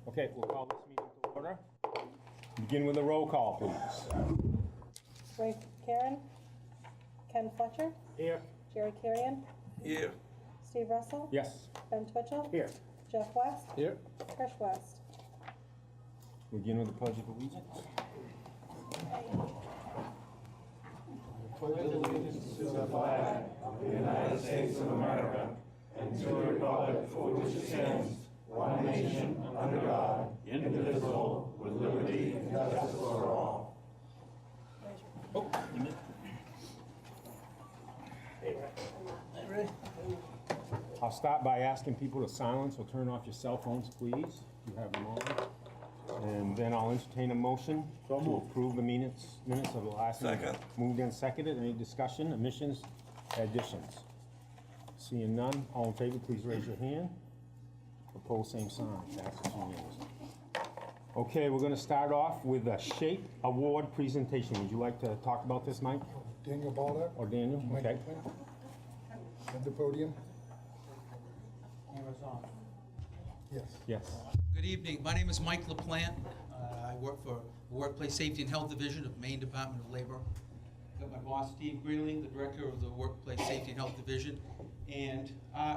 Okay, we'll call this meeting to order. Begin with a roll call, please. Ray Karen, Ken Fletcher, Here. Jerry Carrion, Here. Steve Russell, Yes. Ben Twitchell, Here. Jeff West, Here. Trish West. Begin with the Pledge of Allegiance. Pledge allegiance to the flag of the United States of America and to the republic for which it stands, one nation, under God, indivisible, with liberty and justice for all. I'll start by asking people to silence or turn off your cell phones, please, if you have them on. And then I'll entertain a motion to approve the minutes of the last meeting. Second. Moved and seconded. Any discussion, omissions, additions? Seeing none, all in favor, please raise your hand. Opposed, same sign. Passes unanimously. Okay, we're going to start off with a SHAPE Award presentation. Would you like to talk about this, Mike? Daniel Baldock. Or Daniel? Mike Okay. Plant. At the podium. Camera's on. Yes. Yes. Good evening. My name is Mike LaPlante. I work for the Workplace Safety and Health Division of Maine Department of Labor. Got my boss, Steve Greeley, the director of the Workplace Safety and Health Division, and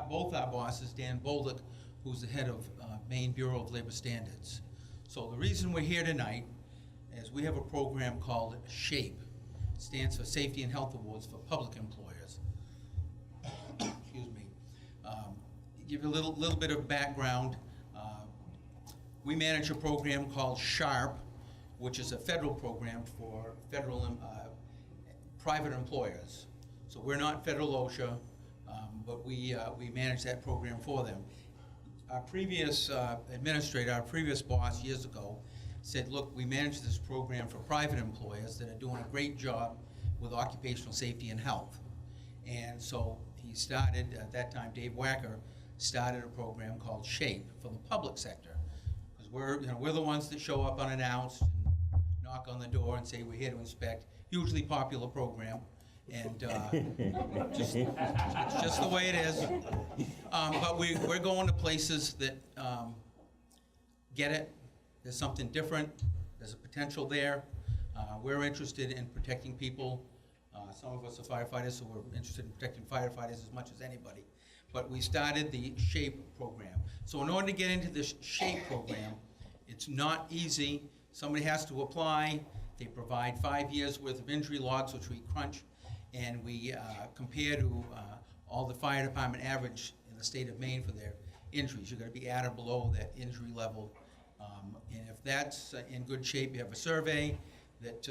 both our bosses, Dan Bolduc, who's the head of Maine Bureau of Labor Standards. So the reason we're here tonight is we have a program called SHAPE. It stands for Safety and Health Awards for Public Employers. Excuse me. Give you a little bit of background. We manage a program called SHARP, which is a federal program for federal private employers. So we're not federal OSHA, but we manage that program for them. Our previous administrator, our previous boss years ago, said, look, we manage this program for private employers that are doing a great job with occupational safety and health. And so he started, at that time, Dave Wacker started a program called SHAPE for the public sector. Because we're the ones that show up unannounced and knock on the door and say we're here to inspect. Hugely popular program, and it's just the way it is. But we're going to places that get it. There's something different. There's a potential there. We're interested in protecting people. Some of us are firefighters, so we're interested in protecting firefighters as much as anybody. But we started the SHAPE program. So in order to get into this SHAPE program, it's not easy. Somebody has to apply. They provide 5 years worth of injury logs, which we crunch, and we compare to all the fire department average in the state of Maine for their injuries. You're going to be at or below that injury level. And if that's in good shape, you have a survey that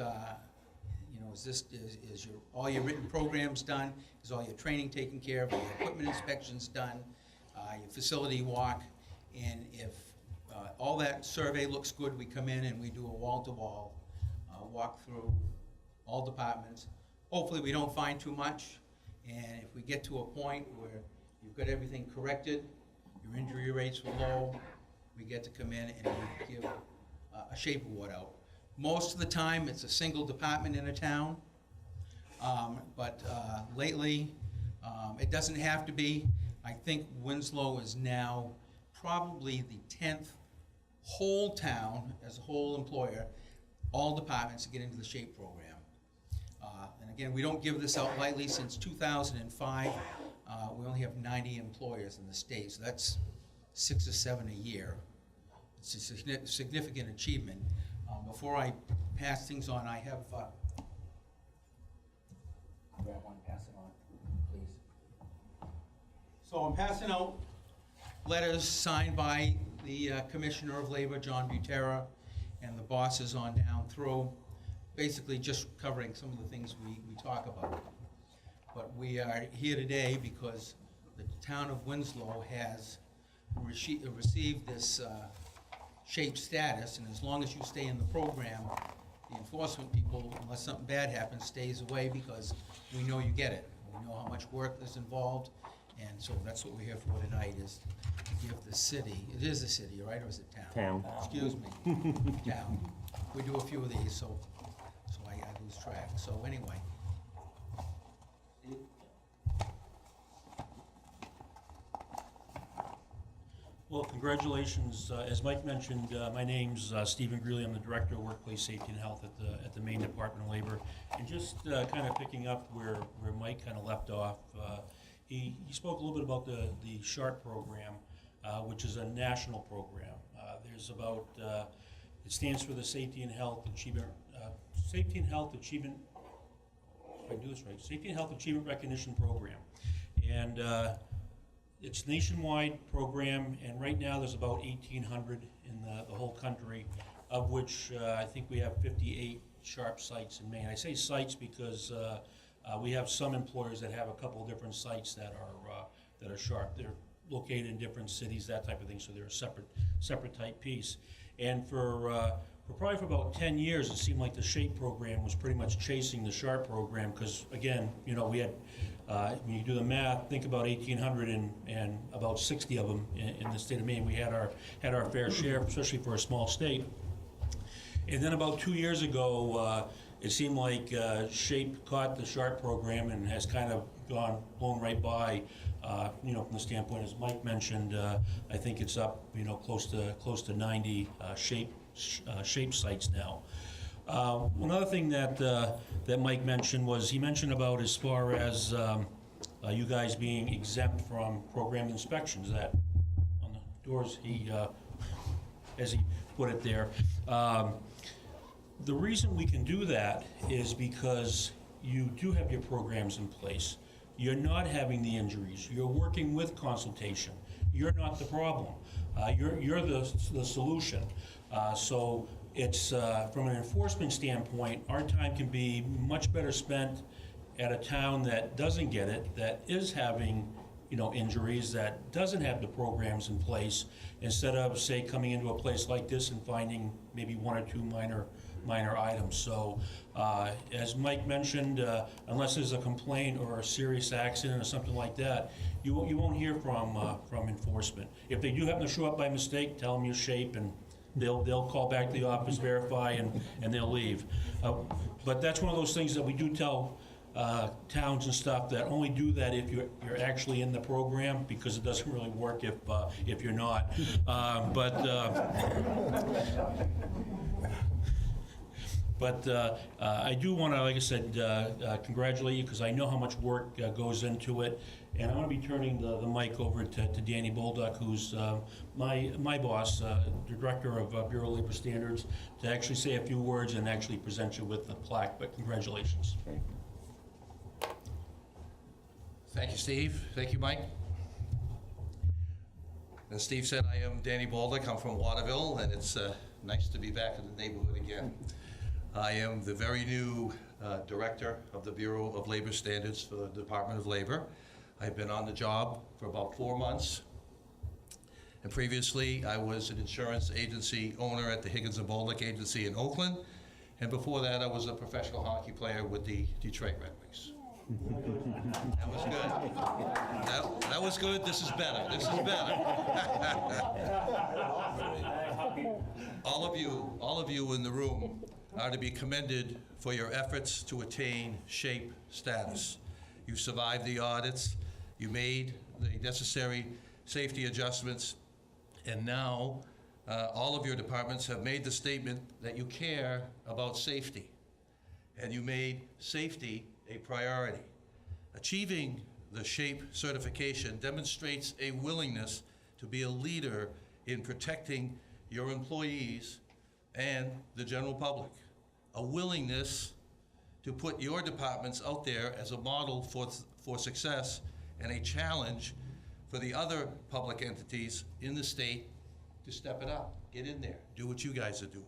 is all your written programs done? Is all your training taken care of? Are your equipment inspections done? Your facility walk? And if all that survey looks good, we come in and we do a wall-to-wall walk through all departments. Hopefully we don't find too much, and if we get to a point where you've got everything corrected, your injury rates were low, we get to come in and we give a SHAPE award out. Most of the time, it's a single department in a town, but lately, it doesn't have to be. I think Winslow is now probably the 10th whole town, as a whole employer, all departments to get into the SHAPE program. And again, we don't give this out lightly. Since 2005, we only have 90 employers in the state, so that's 6 or 7 a year. It's a significant achievement. Before I pass things on, I have, grab one, pass it on, please. So I'm passing out letters signed by the Commissioner of Labor, John Butera, and the bosses on down through, basically just covering some of the things we talk about. But we are here today because the town of Winslow has received this SHAPE status, and as long as you stay in the program, the enforcement people, unless something bad happens, stays away because we know you get it. We know how much work is involved, and so that's what we're here for tonight, is to give the city, it is a city, right, or is it town? Town. Excuse me, town. We do a few of these, so I lose track. So anyway. Well, congratulations. As Mike mentioned, my name's Stephen Greeley. I'm the Director of Workplace Safety and Health at the Maine Department of Labor. And just kind of picking up where Mike kind of left off, he spoke a little bit about the SHARP program, which is a national program. There's about, it stands for the Safety and Health Achievement, if I do this right, Safety and Health Achievement Recognition Program. And it's a nationwide program, and right now there's about 1,800 in the whole country, of which I think we have 58 SHARP sites in Maine. I say sites because we have some employers that have a couple of different sites that are SHARP. They're located in different cities, that type of thing, so they're a separate type piece. And for probably for about 10 years, it seemed like the SHAPE program was pretty much chasing the SHARP program, because again, you know, we had, when you do the math, think about 1,800 and about 60 of them in the state of Maine. We had our fair share, especially for a small state. And then about 2 years ago, it seemed like SHAPE caught the SHARP program and has kind of blown right by. You know, from the standpoint, as Mike mentioned, I think it's up, you know, close to 90 SHAPE sites now. Another thing that Mike mentioned was, he mentioned about as far as you guys being exempt from program inspections, that on the doors, as he put it there. The reason we can do that is because you do have your programs in place. You're not having the injuries. You're working with consultation. You're not the problem. You're the solution. So it's, from an enforcement standpoint, our time can be much better spent at a town that doesn't get it, that is having, you know, injuries, that doesn't have the programs in place, instead of, say, coming into a place like this and finding maybe one or two minor items. So, as Mike mentioned, unless there's a complaint or a serious accident or something like that, you won't hear from enforcement. If they do happen to show up by mistake, tell them your SHAPE, and they'll call back to the office, verify, and they'll leave. But that's one of those things that we do tell towns and stuff, that only do that if you're actually in the program, because it doesn't really work if you're not. But I do want to, like I said, congratulate you, because I know how much work goes into it. And I'm going to be turning the mic over to Danny Bolduc, who's my boss, the Director of Bureau of Labor Standards, to actually say a few words and actually present you with the plaque. But congratulations. Thank you, Steve. Thank you, Mike. As Steve said, I am Danny Bolduc. I'm from Waterville, and it's nice to be back in the neighborhood again. I am the very new Director of the Bureau of Labor Standards for the Department of Labor. I've been on the job for about 4 months. And previously, I was an insurance agency owner at the Higgins and Bolduc Agency in Oakland. And before that, I was a professional hockey player with the Detroit Red Wings. That was good. That was good. This is better. This is better. All of you in the room are to be commended for your efforts to attain SHAPE status. You survived the audits, you made the necessary safety adjustments, and now all of your departments have made the statement that you care about safety, and you made safety a priority. Achieving the SHAPE certification demonstrates a willingness to be a leader in protecting your employees and the general public. A willingness to put your departments out there as a model for success, and a challenge for the other public entities in the state to step it up, get in there, do what you guys are doing.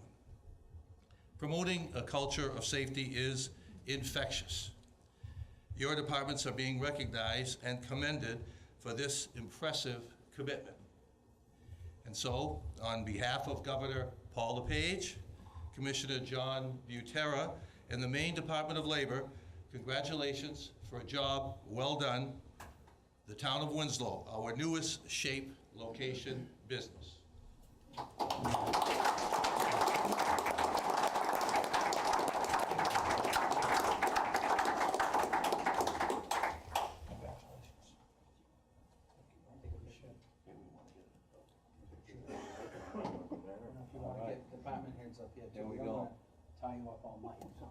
Promoting a culture of safety is infectious. Your departments are being recognized and commended for this impressive commitment. And so, on behalf of Governor Paul LePage, Commissioner John Butera, and the Maine Department of Labor, congratulations for a job well done. The town of Winslow, our newest SHAPE location business.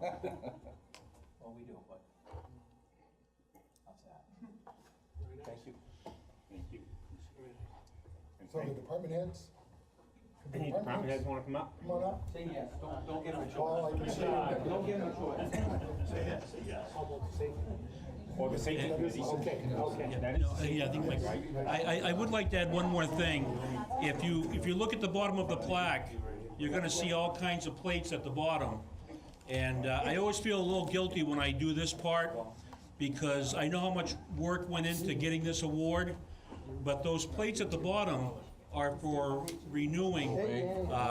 Well, we do, but that's that. Thank you. Thank you. So the department heads? Could the Any department heads want to come up? Come on up. Say yes, don't give him a choice. All I can say. Don't give him a choice. Or the safety committee? Okay, okay. That is. Yeah, I think I would like to add one more thing. If you look at the bottom of the plaque, you're gonna see all kinds of plates at the bottom. And I always feel a little guilty when I do this part, because I know how much work went into getting this award, but those plates at the bottom are for renewing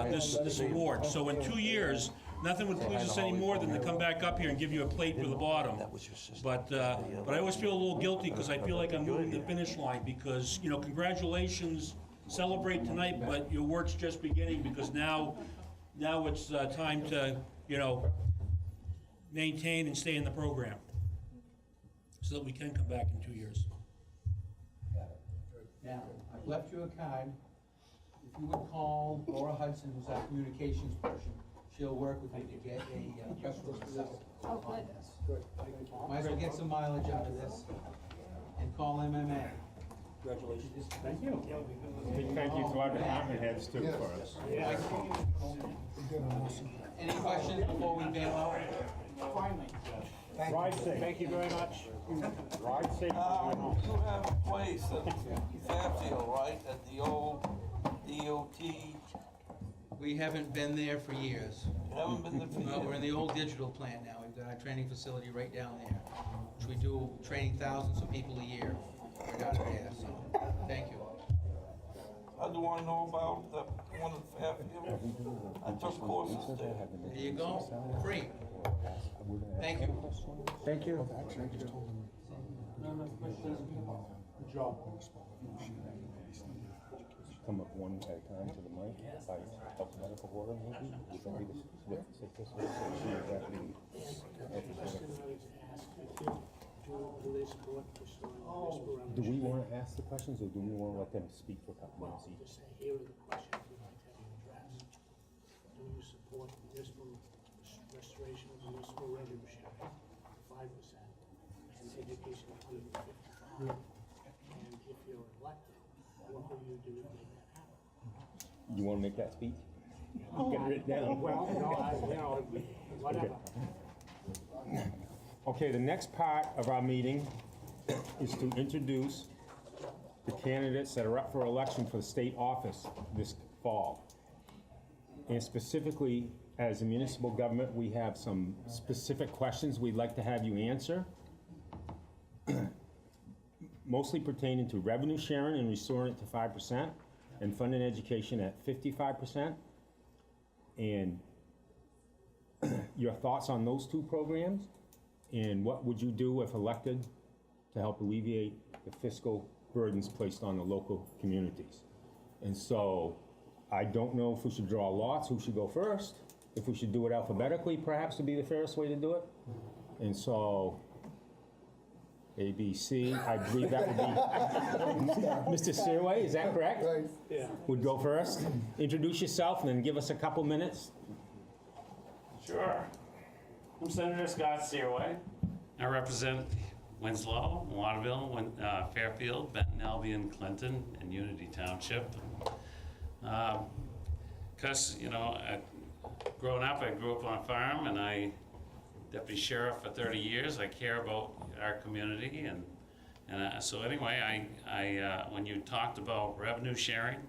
this award. So in 2 years, nothing would please us any more than to come back up here and give you a plate for the bottom. But I always feel a little guilty because I feel like I'm moving the finish line because, you know, congratulations, celebrate tonight, but your work's just beginning because now it's time to, you know, maintain and stay in the program so that we can come back in 2 years. Now, I've left you a card. If you would call Laura Hudson, who's our communications person, she'll work with you to get a press release out. Oh, good. Might as well get some mileage out of this and call MMA. Congratulations. Thank you. Big thank you to our department heads too for us. Any questions before we bail out? Ride safe. Thank you very much. Ride safe. You have a place at Fairfield, right, at the old DOT? We haven't been there for years. You haven't been there for No, we're in years? the old digital plant now. We've got our training facility right down there, which we do training thousands of people a year right out of there, so, thank you. How do I know about the one at Fairfield? I took courses there. There you go, free. Thank you. Thank you. Come up one at a time to the mic, by alphabetical order maybe? Would that be the safest way? So she exactly- Do we want to ask the questions or do we want to let them speak for a couple minutes each? Just here are the questions we'd like to have you address. Do you support municipal restoration of municipal revenue sharing, 5%, and education of 155? And if you're elected, what will you do to make that happen? You want to make that speech? Get it written down. Well, no, whatever. Okay, the next part of our meeting is to introduce the candidates that are up for election for the state office this fall. And specifically, as a municipal government, we have some specific questions we'd like to have you answer. Mostly pertaining to revenue sharing and restoring it to 5%, and funding education at 55%. And your thoughts on those two programs? And what would you do if elected to help alleviate the fiscal burdens placed on the local communities? And so, I don't know if we should draw lots, who should go first, if we should do it alphabetically, perhaps would be the fairest way to do it. And so, A, B, C, I believe that would be Mr. Searway, is that correct? Right. Yeah. Would go first. Introduce yourself and then give us a couple minutes. Sure. I'm Senator Scott Searway. I represent Winslow, Waterville, Fairfield, Benton, Albion, Clinton, and Unity Township. Because, you know, growing up, I grew up on a farm, and I deputy sheriff for 30 years. I care about our community, and so anyway, I when you talked about revenue sharing,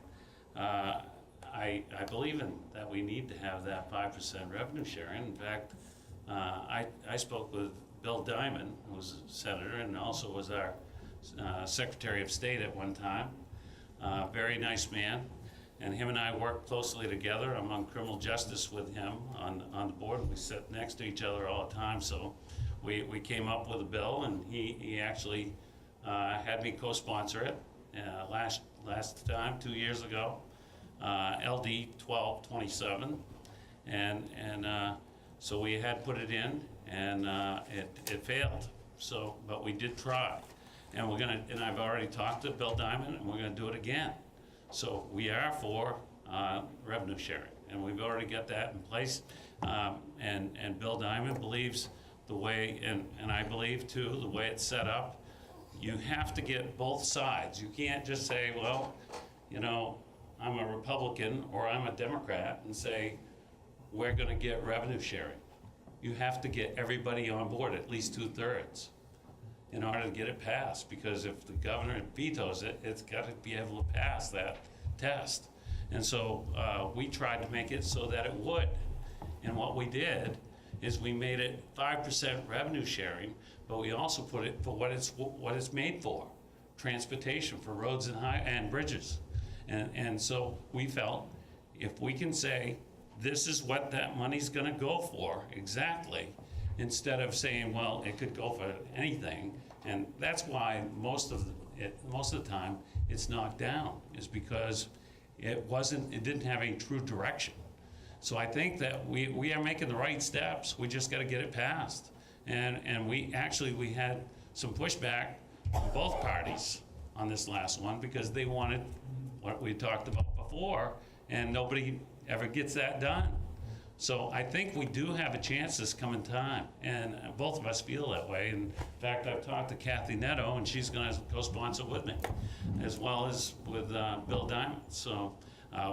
I believe in that we need to have that 5% revenue sharing. In fact, I spoke with Bill Diamond, who was a senator and also was our Secretary of State at one time. Very nice man. And him and I worked closely together. I'm on criminal justice with him on the board. We sit next to each other all the time. So we came up with a bill, and he actually had me co-sponsor it last time, 2 years ago, LD 1227. And so we had put it in, and it failed. So, but we did try. And I've already talked to Bill Diamond, and we're gonna do it again. So we are for revenue sharing, and we've already got that in place. And Bill Diamond believes the way, and I believe too, the way it's set up, you have to get both sides. You can't just say, well, you know, I'm a Republican or I'm a Democrat and say, we're gonna get revenue sharing. You have to get everybody on board, at least 2/3, in order to get it passed, because if the governor vetoes it, it's gotta be able to pass that test. And so we tried to make it so that it would. And what we did is we made it 5% revenue sharing, but we also put it for what it's made for, transportation for roads and bridges. And so we felt if we can say, this is what that money's gonna go for exactly, instead of saying, well, it could go for anything. And that's why most of the time it's knocked down, is because it didn't have any true direction. So I think that we are making the right steps. We just got to get it passed. And we had some pushback from both parties on this last one, because they wanted what we talked about before, and nobody ever gets that done. So I think we do have a chance this coming time, and both of us feel that way. In fact, I've talked to Kathy Netto, and she's going to co-sponsor with me, as well as with Bill Diamond. So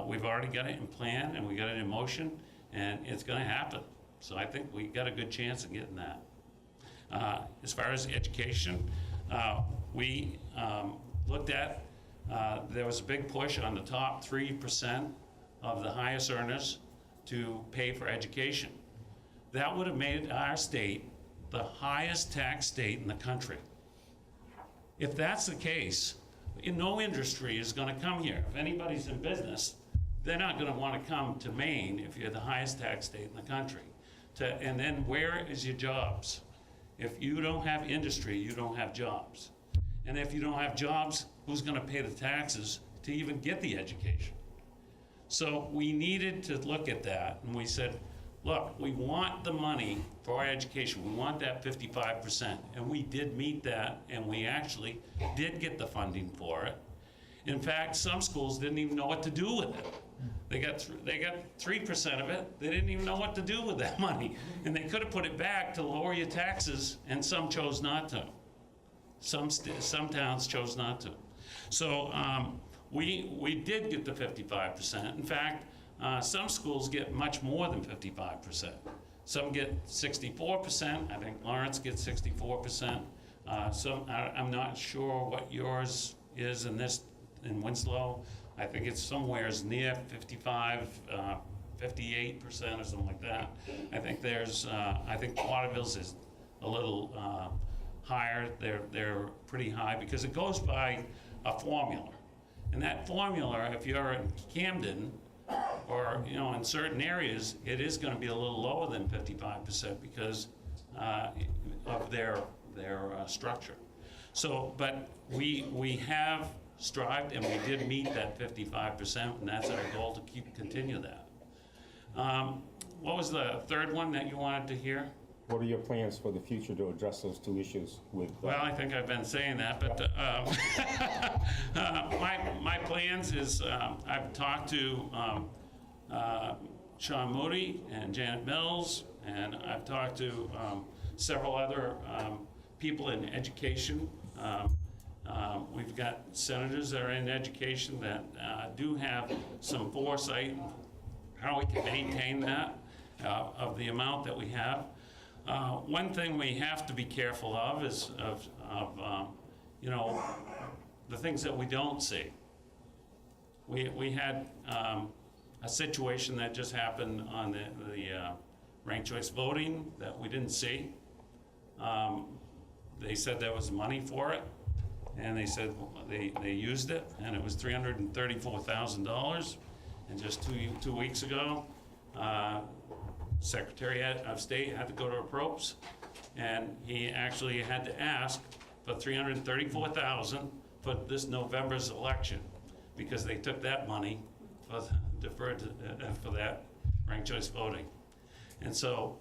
we've already got it in plan, and we got it in motion, and it's going to happen. So I think we got a good chance of getting that. As far as education, we looked at, there was a big push on the top 3% of the highest earners to pay for education. That would have made our state the highest tax state in the country. If that's the case, no industry is going to come here. If anybody's in business, they're not going to want to come to Maine if you're the highest tax state in the country. And then where is your jobs? If you don't have industry, you don't have jobs. And if you don't have jobs, who's going to pay the taxes to even get the education? So we needed to look at that, and we said, look, we want the money for our education. We want that 55%, and we did meet that, and we actually did get the funding for it. In fact, some schools didn't even know what to do with it. They got 3% of it. They didn't even know what to do with that money, and they could have put it back to lower your taxes, and some chose not to. Some towns chose not to. So we did get the 55%. In fact, some schools get much more than 55%. Some get 64%. I think Lawrence gets 64%. I'm not sure what yours is in Winslow. I think it's somewhere near 55, 58% or something like that. I think I think Waterville's is a little higher. They're pretty high because it goes by a formula. And that formula, if you're in Camden or in certain areas, it is going to be a little lower than 55% because of their structure. So, but we have strived, and we did meet that 55%, and that's our goal to continue that. What was the third one that you wanted to hear? What are your plans for the future to address those two issues with? Well, I think I've been saying that, but my plans is I've talked to Sean Moody and Janet Mills, and I've talked to several other people in education. We've got senators that are in education that do have some foresight how we can maintain that of the amount that we have. One thing we have to be careful of is the things that we don't see. We had a situation that just happened on the ranked choice voting that we didn't see. They said there was money for it, and they said they used it, and it was $334,000. And just two weeks ago, Secretary of State had to go to approps, and he actually had to ask for $334,000 for this November's election, because they took that money deferred for that ranked choice voting. And so,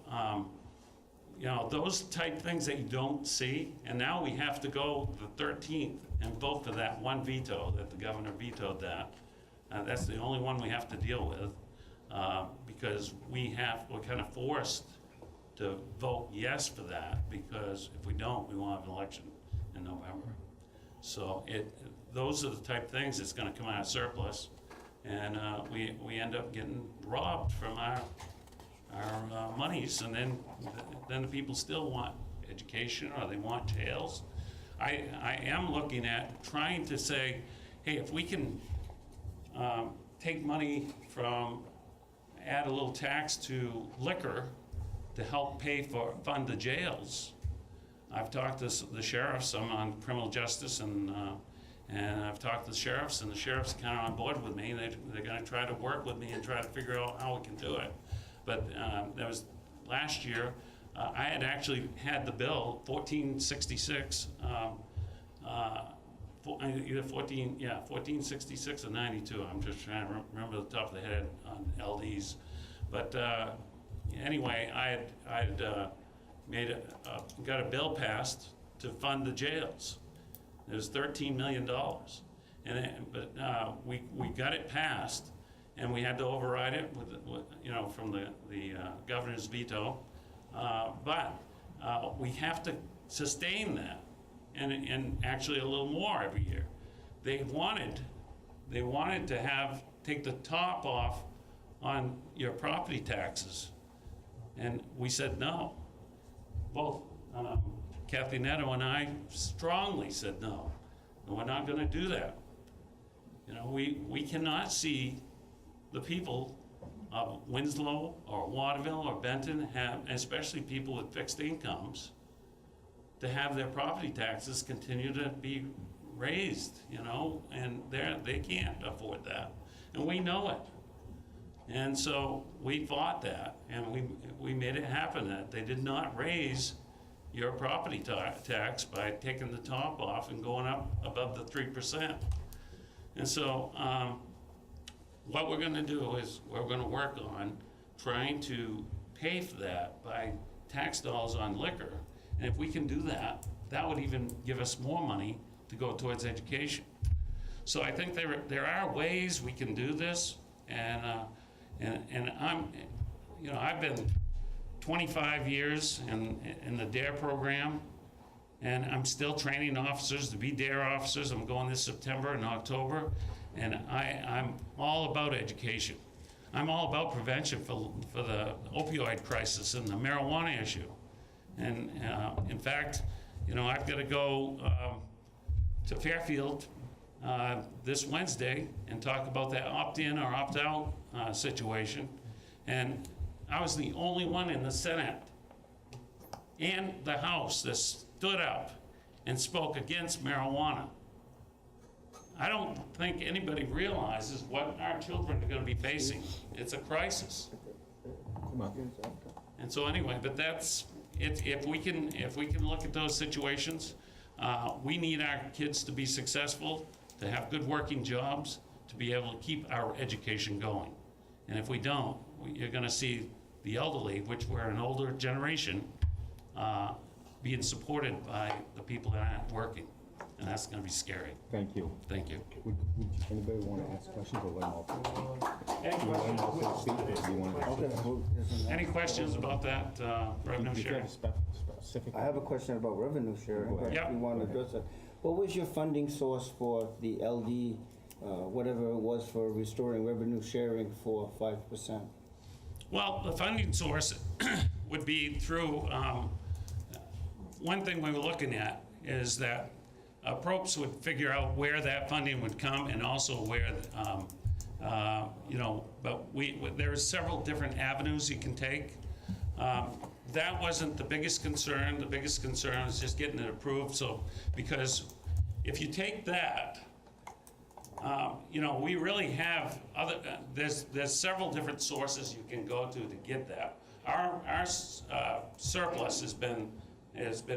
those type things that you don't see, and now we have to go the 13th and vote for that one veto that the governor vetoed that. That's the only one we have to deal with. because we're kind of forced to vote yes for that, because if we don't, we won't have an election in November. So those are the type of things that's gonna come out of surplus, and we end up getting robbed from our monies, and then the people still want education, or they want jails. I am looking at trying to say, hey, if we can take money from, add a little tax to liquor to help fund the jails. I've talked to the sheriffs. I'm on criminal justice, and I've talked to the sheriffs, and the sheriffs are kind of on board with me. They're going to try to work with me and try to figure out how we can do it. But that was last year. I had actually had the bill 1466, either 1466 or 92. I'm just trying to remember the top of the head on LDs. But anyway, I had got a bill passed to fund the jails. It was $13 million, but we got it passed, and we had to override it with from the governor's veto. But we have to sustain that, and actually a little more every year. They wanted to take the top off on your property taxes, and we said no. Both Kathy Netto and I strongly said no, and we're not going to do that. We cannot see the people of Winslow or Waterville or Benton, especially people with fixed incomes, to have their property taxes continue to be raised, and they can't afford that, and we know it. And so we fought that, and we made it happen, that they did not raise your property tax by taking the top off and going up above the 3%. And so what we're going to do is we're going to work on trying to pay for that by tax dollars on liquor. And if we can do that, that would even give us more money to go towards education. So I think there are ways we can do this, and I've been 25 years in the DARE program, and I'm still training officers to be DARE officers. I'm going this September and October, and I'm all about education. I'm all about prevention for the opioid crisis and the marijuana issue. And in fact, I've got to go to Fairfield this Wednesday and talk about that opt-in or opt-out situation. And I was the only one in the Senate and the House that stood up and spoke against marijuana. I don't think anybody realizes what our children are going to be facing. It's a crisis. And so anyway, but that's it. If we can look at those situations, we need our kids to be successful, to have good working jobs, to be able to keep our education going. And if we don't, you're going to see the elderly, which we're an older generation, being supported by the people that aren't working. And that's going to be scary. Thank you. Thank you. Would anybody want to ask questions, or let them all? Any questions about that revenue sharing? I have a question about revenue sharing. Yeah. If you want to address it. What was your funding source for the LD, whatever it was, for restoring revenue sharing for 5%? Well, the funding source would be through, one thing we were looking at is that PROPS would figure out where that funding would come, and also where, but there's several different avenues you can take. That wasn't the biggest concern. The biggest concern is just getting it approved. So, because if you take that, we really have other, there's several different sources you can go to get that. Our surplus has been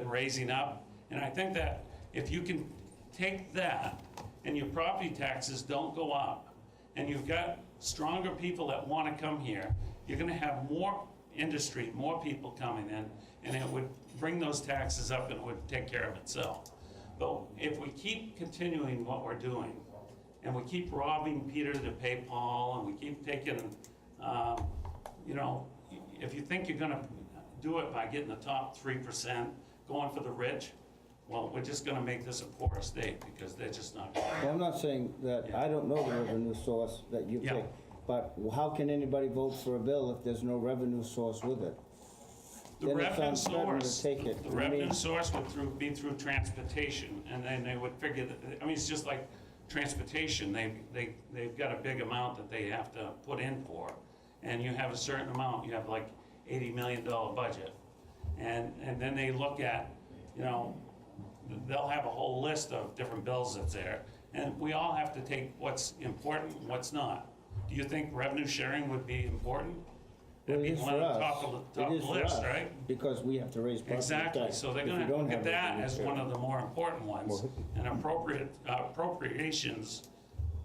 raising up, and I think that if you can take that and your property taxes don't go up, and you've got stronger people that want to come here, you're going to have more industry, more people coming in, and it would bring those taxes up, and it would take care of itself. But if we keep continuing what we're doing, and we keep robbing Peter to pay Paul, and we keep taking You know, if you think you're gonna do it by getting the top 3%, going for the rich, well, we're just gonna make this a poorer state, because they're just not gonna. Well, I'm not saying that, I don't know the revenue source that you Yeah. pick, but how can anybody vote for a bill if there's no revenue source with it? The Then it's revenue uncertain to source, take it. the I mean- revenue source would be through transportation, and then they would figure that, I mean, it's just like transportation, they've got a big amount that they have to put in for, and you have a certain amount, you have like $80 million budget, and then they look at, you know, they'll have a whole list of different bills that's there, and we all have to take what's important and what's not. Do you think revenue sharing would be important? Well, That'd it be is one for of the us. top of the It is for list, us, right? because we have to raise property tax. Exactly, so they're if we gonna don't look have at that revenue as sharing. one of the more important ones. And appropriations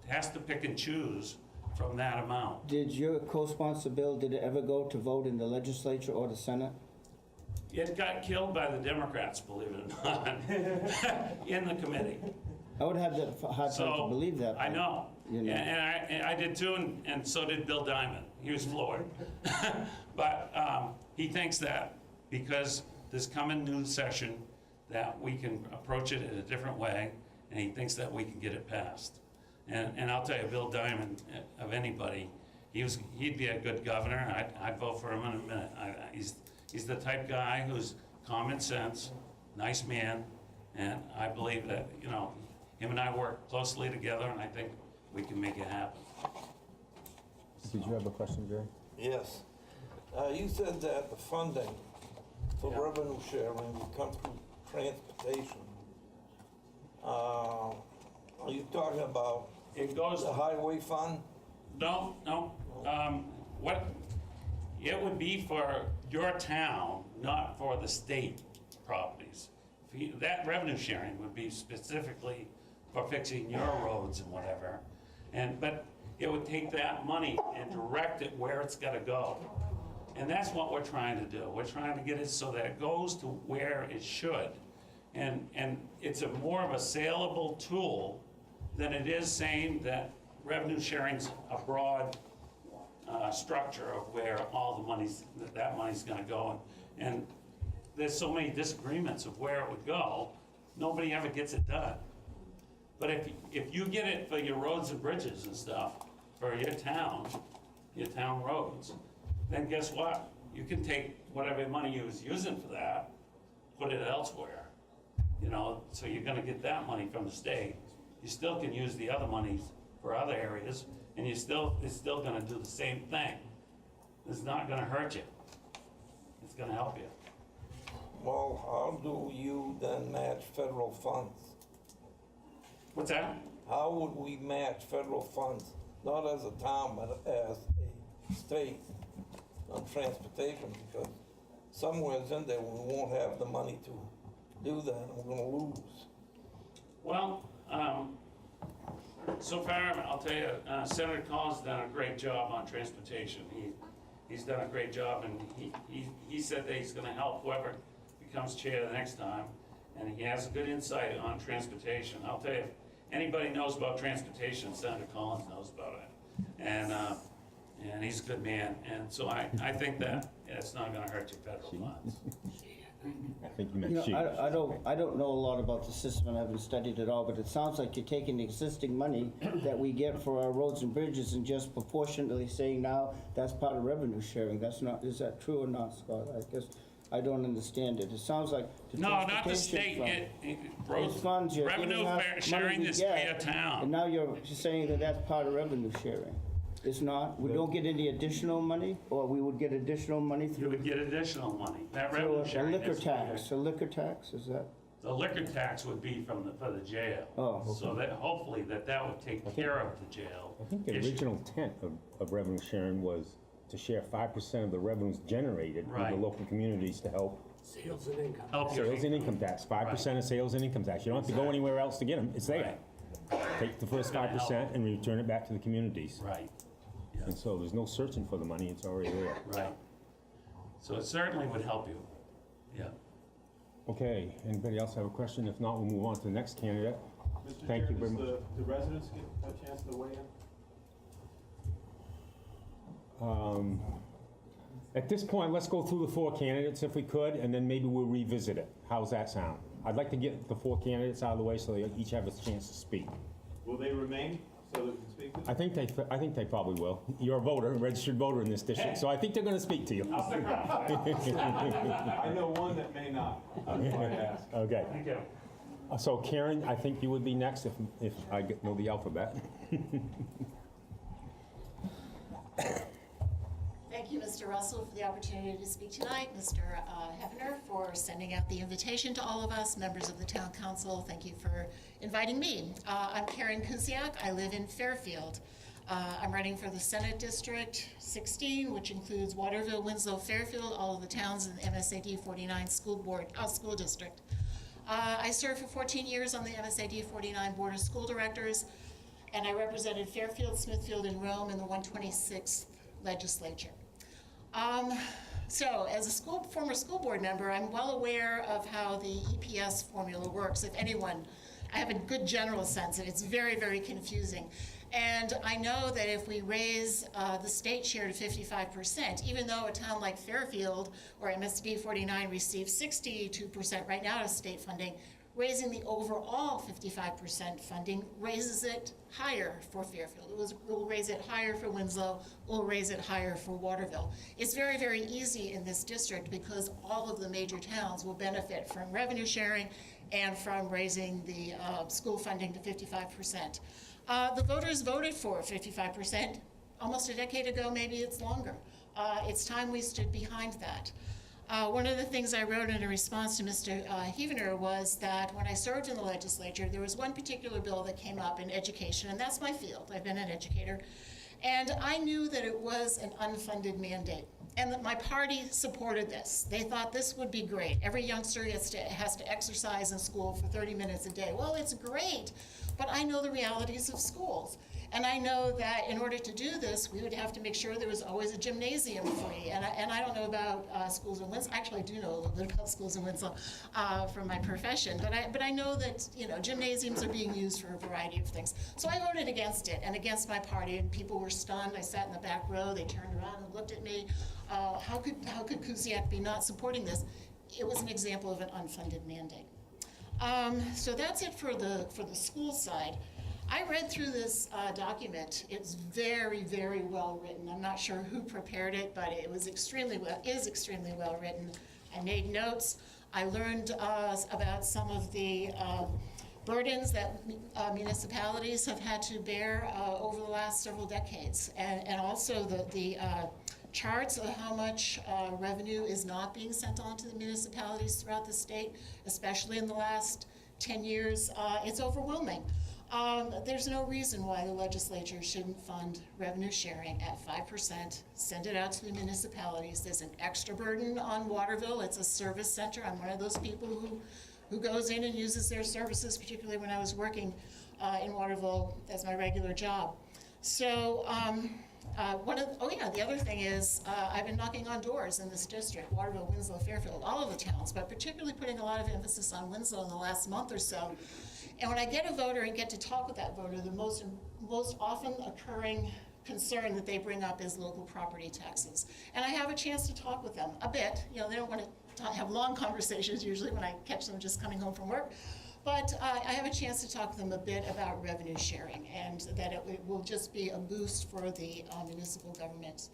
has to pick and choose from that amount. Did your co-sponsor bill, did it ever go to vote in the legislature or the Senate? It got killed by the Democrats, believe it or not, in the committee. I would have that hard time to So, believe that. I know, You know. and I did too, and so did Bill Diamond. He was floored. But he thinks that because this coming new session, that we can approach it in a different way, and he thinks that we can get it passed. And I'll tell you, Bill Diamond, of anybody, he'd be a good governor. I'd vote for him in a minute. He's the type guy who's common sense, nice man, and I believe that, you know, him and I work closely together, and I think we can make it happen. Did you have a question, Jerry? Yes. You said that the funding for revenue sharing would come through transportation. Are you talking about It goes, the highway fund? no, it would be for your town, not for the state properties. That revenue sharing would be specifically for fixing your roads and whatever. But it would take that money and direct it where it's gotta go. And that's what we're trying to do. We're trying to get it so that it goes to where it should. And it's more of a saleable tool than it is saying that revenue sharing's a broad structure of where all the money's, that money's gonna go. And there's so many disagreements of where it would go, nobody ever gets it done. But if you get it for your roads and bridges and stuff, for your town roads, then guess what? You can take whatever money you was using for that, put it elsewhere. You know, so you're gonna get that money from the state. You still can use the other monies for other areas, and it's still gonna do the same thing. It's not gonna hurt you. It's gonna help you. Well, how do you then match federal funds? What's that? How would we match federal funds, not as a town, but as a state on transportation? Because somewhere's in there, we won't have the money to do that, and we're gonna lose. Well, so far, I'll tell you, Senator Collins done a great job on transportation. He's done a great job, and he said that he's gonna help whoever becomes chair the next time, and he has a good insight on transportation. I'll tell you, if anybody knows about transportation, Senator Collins knows about it. And he's a good man, and so I think that it's not gonna hurt your federal funds. I think you You meant know, she. I don't know a lot about the system, and I haven't studied it all, but it sounds like you're taking the existing money that we get for our roads and bridges and just proportionately saying now that's part of revenue sharing. That's not, is that true or not, Scott? I guess I don't understand it. It sounds like the No, not the transportation state, fund. roads, Those funds you're revenue giving us, money sharing we is get, for your town. and now you're saying that that's part of revenue sharing. It's not? We don't get any additional money, or we would get additional money You through would get additional money. That through revenue a sharing liquor is for your- tax? A liquor tax, is that? The liquor tax would be for the jail. Oh, okay. So that hopefully that would take care of the jail. I think the issue. original intent of revenue sharing was to share 5% of the revenues generated with the Right. local communities to help Sales and income. Help your sales and income tax. 5% of sales and income tax. You don't have to go anywhere else to get them. It's there. Take the first 5% and return it back to the communities. Right, And so there's no searching for the money, it's already there. right. So it certainly would help you. Yeah. Okay, anybody else have a question? If not, we'll move on to the next candidate. Mr. Thank Chair, you very does much. the residents get a chance to weigh in? At this point, let's go through the 4 candidates if we could, and then maybe we'll revisit it. How's that sound? I'd like to get the 4 candidates out of the way so they each have a chance to speak. Will they remain so they can speak to you? I think they probably will. You're a voter, a registered voter in this district, so I think they're going to speak to you. I'll stick around. I know one that may not. That's why I asked. Okay. Thank you. So Karen, I think you would be next if I know the alphabet. Thank you, Mr. Russell, for the opportunity to speak tonight. Mr. Hefner for sending out the invitation to all of us, members of the Town Council. Thank you for inviting me. I'm Karen Kusiak. I live in Fairfield. I'm running for the Senate District 16, which includes Waterville, Winslow, Fairfield, all of the towns in the MSAD 49 school district. I served for 14 years on the MSAD 49 Board of School Directors, and I represented Fairfield, Smithfield, and Rome in the 126th legislature. So as a former school board member, I'm well aware of how the EPS formula works. If anyone, I have a good general sense of it. It's very, very confusing. And I know that if we raise the state share to 55%, even though a town like Fairfield or MSD 49 receives 62% right now of state funding, raising the overall 55% funding raises it higher for Fairfield. It will raise it higher for Winslow, will raise it higher for Waterville. It's very, very easy in this district because all of the major towns will benefit from revenue sharing and from raising the school funding to 55%. The voters voted for 55% almost a decade ago, maybe it's longer. It's time we stood behind that. One of the things I wrote in a response to Mr. Hevener was that when I served in the legislature, there was one particular bill that came up in education, and that's my field. I've been an educator. And I knew that it was an unfunded mandate, and that my party supported this. They thought this would be great. Every youngster has to exercise in school for 30 minutes a day. Well, it's great, but I know the realities of schools. And I know that in order to do this, we would have to make sure there was always a gymnasium free. And I don't know about schools in Winslow. Actually, I do know a little bit about schools in Winslow from my profession. But I know that gymnasiums are being used for a variety of things. So I voted against it and against my party. And people were stunned. I sat in the back row. They turned around and looked at me. How could Kusiak be not supporting this? It was an example of an unfunded mandate. So that's it for the school side. I read through this document. It's very, very well written. I'm not sure who prepared it, but it was extremely well written. I made notes. I learned about some of the burdens that municipalities have had to bear over the last several decades, and also the charts of how much revenue is not being sent on to the municipalities throughout the state, especially in the last 10 years. It's overwhelming. There's no reason why the legislature shouldn't fund revenue sharing at 5%, send it out to the municipalities. There's an extra burden on Waterville. It's a service center. I'm one of those people who goes in and uses their services, particularly when I was working in Waterville as my regular job. So the other thing is I've been knocking on doors in this district, Waterville, Winslow, Fairfield, all of the towns, but particularly putting a lot of emphasis on Winslow in the last month or so. And when I get a voter and get to talk with that voter, the most often occurring concern that they bring up is local property taxes. And I have a chance to talk with them a bit. They don't want to have long conversations usually when I catch them just coming home from work. But I have a chance to talk to them a bit about revenue sharing, and that it will just be a boost for the municipal governments.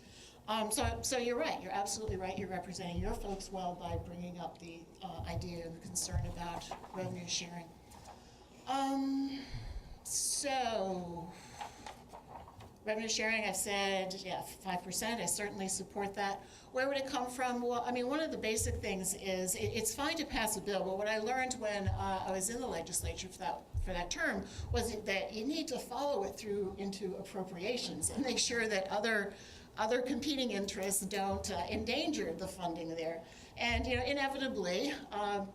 So you're right. You're absolutely right. You're representing your folks well by bringing up the idea and the concern about revenue sharing. So revenue sharing, I've said, 5%. I certainly support that. Where would it come from? Well, I mean, one of the basic things is it's fine to pass a bill, but what I learned when I was in the legislature for that term was that you need to follow it through into appropriations and make sure that other competing interests don't endanger the funding there. And inevitably,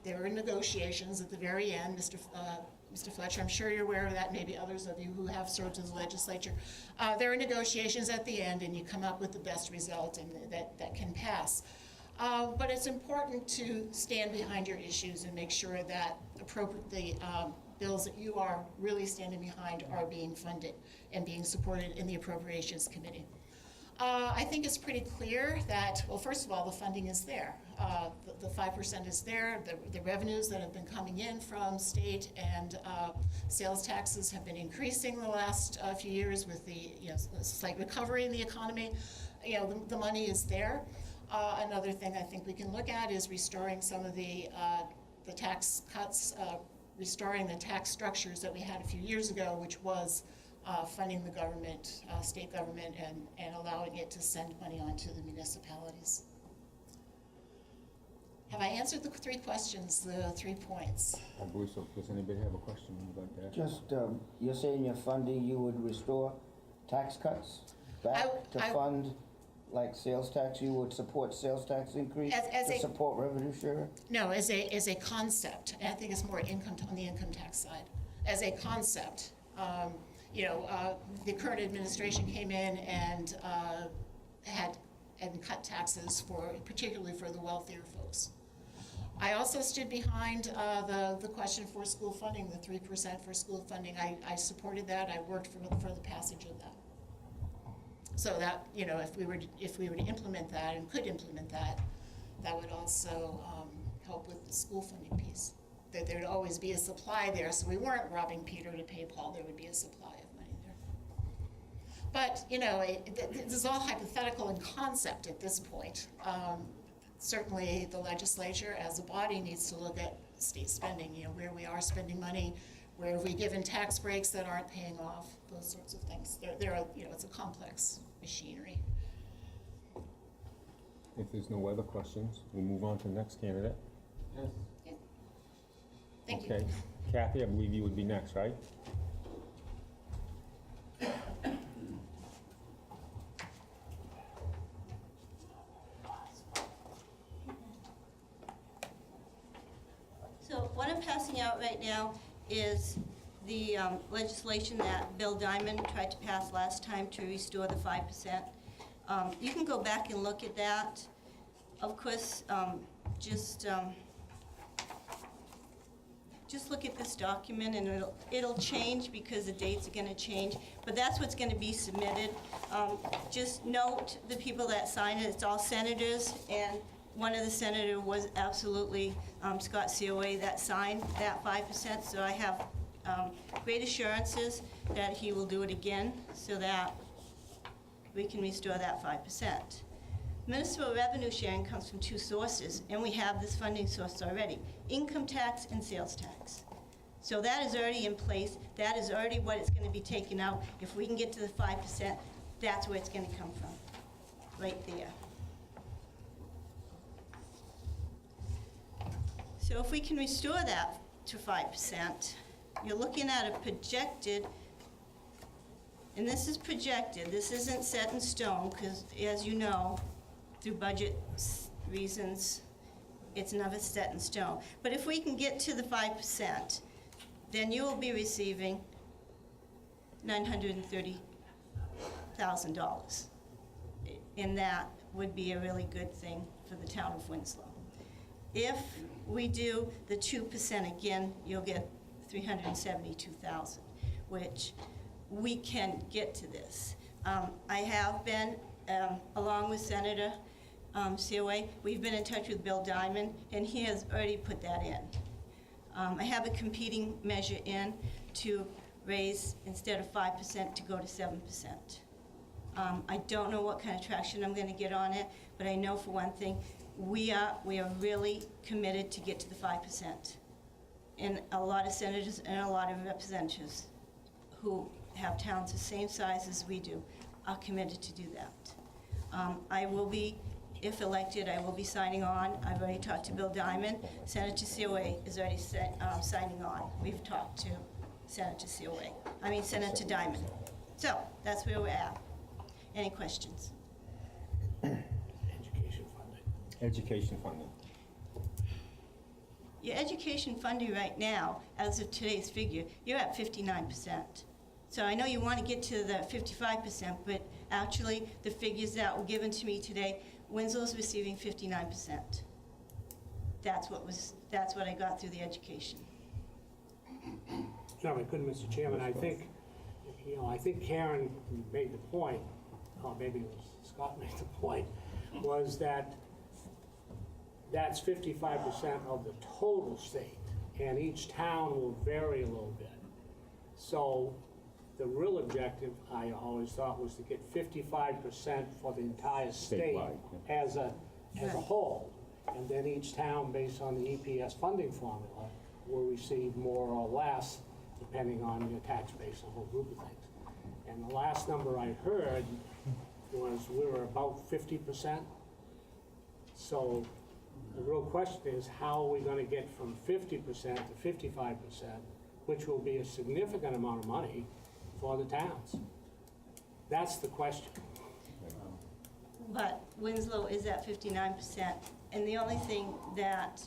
there were negotiations at the very end. Mr. Fletcher, I'm sure you're aware of that, maybe others of you who have served in the legislature. There are negotiations at the end, and you come up with the best result and that can pass. But it's important to stand behind your issues and make sure that the bills that you are really standing behind are being funded and being supported in the Appropriations Committee. I think it's pretty clear that, well, first of all, the funding is there. The 5% is there. The revenues that have been coming in from state and sales taxes have been increasing the last few years with the, slight recovery in the economy. The money is there. Another thing I think we can look at is restoring some of the tax cuts, restoring the tax structures that we had a few years ago, which was funding the government, state government, and allowing it to send money on to the municipalities. Have I answered the 3 questions, the 3 points? I believe so. Does anybody have a question about that? Just, you're saying your funding, you would restore tax cuts back to fund, like sales tax, you would support sales tax increase to support revenue share? No, as a concept, and I think it's more on the income tax side. As a concept, the current administration came in and cut taxes particularly for the wealthier folks. I also stood behind the question for school funding, the 3% for school funding. I supported that. I worked for the passage of that. So that, if we were to implement that and could implement that, that would also help with the school funding piece. That there'd always be a supply there, so we weren't robbing Peter to pay Paul. There would be a supply of money there. But, this is all hypothetical in concept at this point. Certainly the legislature as a body needs to look at state spending, where we are spending money, where have we given tax breaks that aren't paying off, those sorts of things. It's a complex machinery. If there's no other questions, we move on to the next candidate. Yeah. Thank you. Okay. Kathy, I believe you would be next, right? So what I'm passing out right now is the legislation that Bill Diamond tried to pass last time to restore the 5%. You can go back and look at that. Of course, just look at this document, and it'll change because the dates are going to change. But that's what's going to be submitted. Just note the people that sign it. It's all senators, and one of the senators was absolutely Scott COA that signed that 5%. So I have great assurances that he will do it again so that we can restore that 5%. Municipal revenue sharing comes from 2 sources, and we have this funding source already: income tax and sales tax. So that is already in place. That is already what it's going to be taken out. If we can get to the 5%, that's where it's going to come from, right there. So if we can restore that to 5%, you're looking at a projected, and this is projected, this isn't set in stone, because as you know, through budget reasons, it's never set in stone. But if we can get to the 5%, then you will be receiving $930,000. And that would be a really good thing for the town of Winslow. If we do the 2% again, you'll get $372,000, which we can get to this. I have been, along with Senator COA, we've been in touch with Bill Diamond, and he has already put that in. I have a competing measure in to raise, instead of 5%, to go to 7%. I don't know what kind of traction I'm going to get on it, but I know for one thing, we are really committed to get to the 5%. And a lot of senators and a lot of representatives who have towns the same size as we do are committed to do that. I will be, if elected, I will be signing on. I've already talked to Bill Diamond. Senator COA is already signing on. We've talked to Senator Diamond. So that's where we're at. Any questions? Education funding. Education funding. Your education funding right now, as of today's figure, you're at 59%. So I know you want to get to the 55%, but actually the figures that were given to me today, Winslow's receiving 59%. That's what I got through the education. No, I couldn't, Mr. Chairman. I think Karen made the point or maybe it was Scott made the point, was that that's 55% of the total state, and each town will vary a little bit. So the real objective, I always thought, was to get 55% for the entire state Statewide, as a whole. And then each town, based on the EPS funding formula, will receive more or less, depending on your tax base, a whole group of things. And the last number I heard was we were about 50%. So the real question is, how are we gonna get from 50% to 55%, which will be a significant amount of money for the towns? That's the question. But Winslow is at 59%, and the only thing that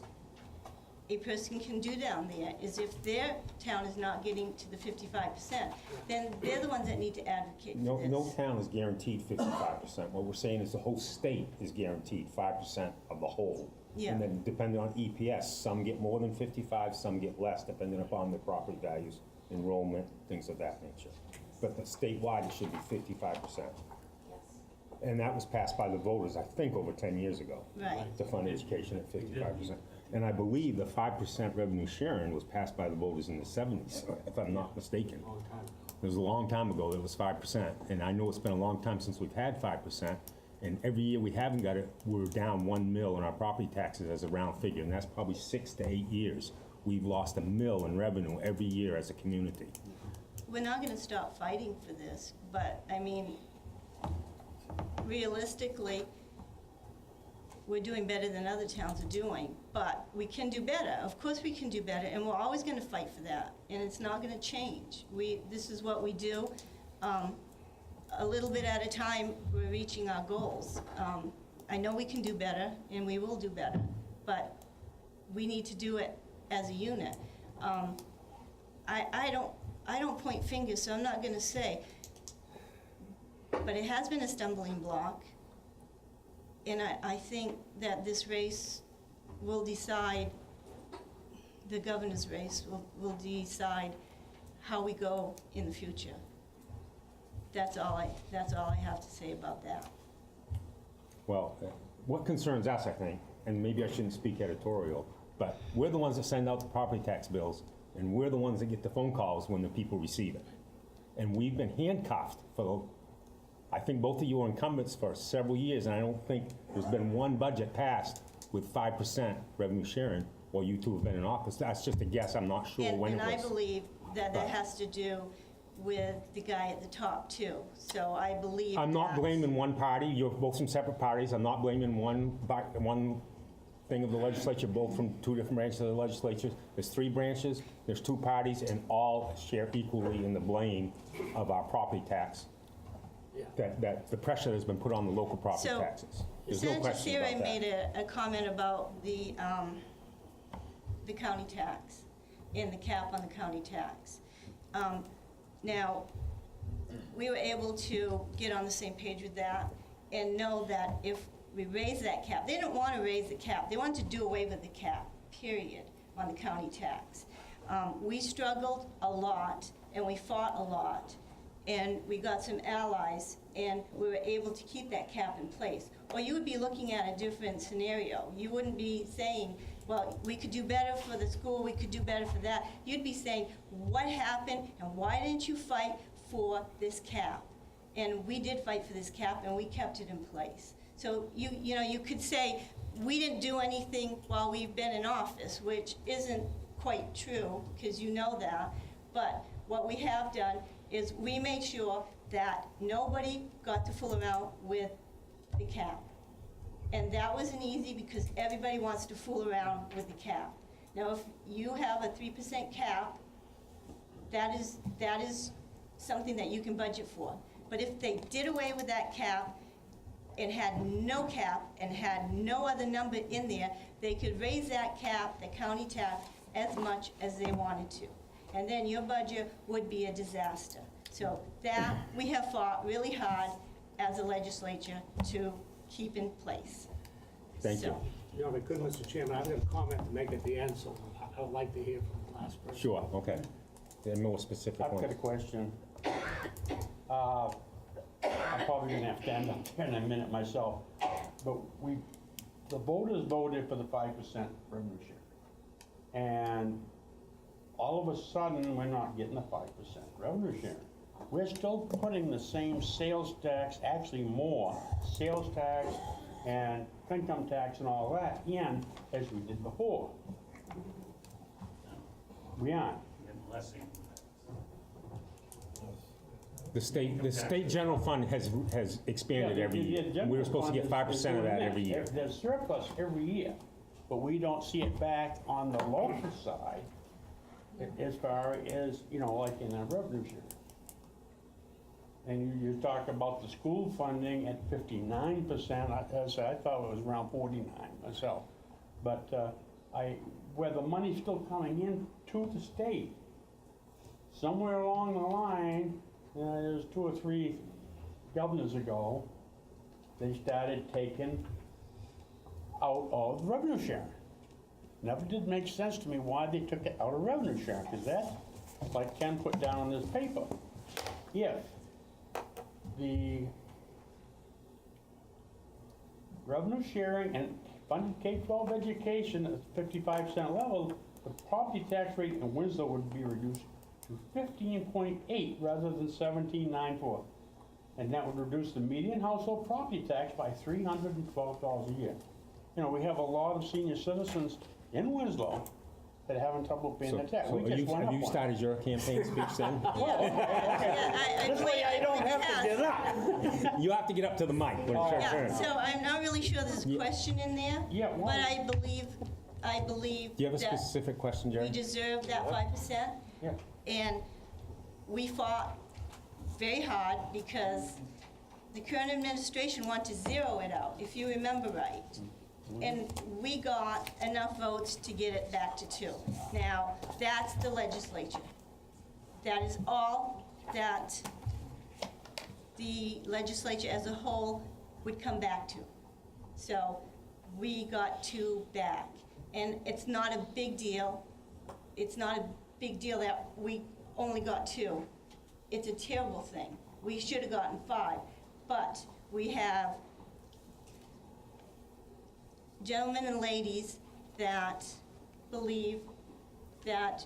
a person can do down there is if their town is not getting to the 55%, then they're the ones that need to advocate for this. No town is guaranteed 55%. What we're saying is the whole state is guaranteed 5% of the whole. Yeah. And then depending on EPS, some get more than 55, some get less, depending upon their property values, enrollment, things of that nature. But the statewide, it should be 55%. And that was passed by the voters, I think, over 10 years ago. Right. To fund education at 55%. And I believe the 5% revenue sharing was passed by the voters in the 70s, if I'm not mistaken. It was a long time ago that it was 5%. And I know it's been a long time since we've had 5%. And every year we haven't got it, we're down $1 million in our property taxes as a round figure. And that's probably 6 to 8 years. We've lost $1 million in revenue every year as a community. We're not gonna stop fighting for this, but, I mean, realistically, we're doing better than other towns are doing, but we can do better. Of course we can do better, and we're always gonna fight for that, and it's not gonna change. This is what we do. A little bit at a time, we're reaching our goals. I know we can do better, and we will do better, but we need to do it as a unit. I don't point fingers, so I'm not gonna say, but it has been a stumbling block. And I think that this race will decide, the governor's race will decide how we go in the future. That's all I have to say about that. Well, what concerns us, I think, and maybe I shouldn't speak editorial, but we're the ones that send out the property tax bills, and we're the ones that get the phone calls when the people receive it. And we've been handcuffed for, I think both of you are incumbents for several years, and I don't think there's been one budget passed with 5% revenue sharing while you two have been in office. That's just a guess, I'm not sure when it was. And I believe that has to do with the guy at the top too. So I believe I'm not that's- blaming one party, you're both from separate parties, I'm not blaming one thing of the legislature, both from two different branches of the legislature. There's 3 branches, there's 2 parties, and all share equally in the blame of our property tax. That the pressure that's been put on the local property So, taxes. There's no Senator question about Siri that. made a comment about the county tax and the cap on the county tax. Now, we were able to get on the same page with that and know that if we raise that cap, they didn't want to raise the cap, they wanted to do away with the cap, period, on the county tax. We struggled a lot and we fought a lot, and we got some allies, and we were able to keep that cap in place. Or you would be looking at a different scenario. You wouldn't be saying, well, we could do better for the school, we could do better for that. You'd be saying, what happened, and why didn't you fight for this cap? And we did fight for this cap, and we kept it in place. So you could say, we didn't do anything while we've been in office, which isn't quite true, because you know that. But what we have done is we made sure that nobody got to fool around with the cap. And that wasn't easy because everybody wants to fool around with the cap. Now, if you have a 3% cap, that is something that you can budget for. But if they did away with that cap and had no cap and had no other number in there, they could raise that cap, the county tax, as much as they wanted to. And then your budget would be a disaster. So that we have fought really hard as a legislature to keep in place. Thank you. So, You know, if I could, Mr. Chairman, I've got a comment to make at the end, so I would like to hear from the last person. Sure, okay. A more specific I've one. got a question. I'm probably gonna have to end up there in a minute myself, but the voters voted for the 5% revenue share. And all of a sudden, we're not getting the 5% revenue share. We're still putting the same sales tax, actually more, sales tax and income tax and all that in as we did before. We aren't. The state general fund has expanded every year. We were supposed to get 5% of that every year. There's surplus every year, but we don't see it back on the local side as far as, like in a revenue share. And you talk about the school funding at 59%, I thought it was around 49 myself. But where the money's still coming in to the state, somewhere along the line, there's 2 or 3 governors ago, they started taking out of revenue sharing. Never did make sense to me why they took it out of revenue sharing, because that's, like Ken put down on this paper, if the revenue sharing and funded K-12 education at 55% level, the property tax rate in Winslow would be reduced to 15.8 rather than 17.94. And that would reduce the median household property tax by $312 a year. We have a lot of senior citizens in Winslow that are having trouble paying the tax. So have you started your campaign speech then? This way I don't have to get up. You have to get up to the mic when it's your turn. So I'm not really sure there's a question in there. Yeah, well- But I believe Do you have a that specific question, Jerry? we deserve that 5%. Yeah. And we fought very hard because the current administration wanted to zero it out, if you remember right. And we got enough votes to get it back to 2. Now, that's the legislature. That is all that the legislature as a whole would come back to. So we got 2 back. And it's not a big deal. It's not a big deal that we only got 2. It's a terrible thing. We should have gotten 5. But we have gentlemen and ladies that believe that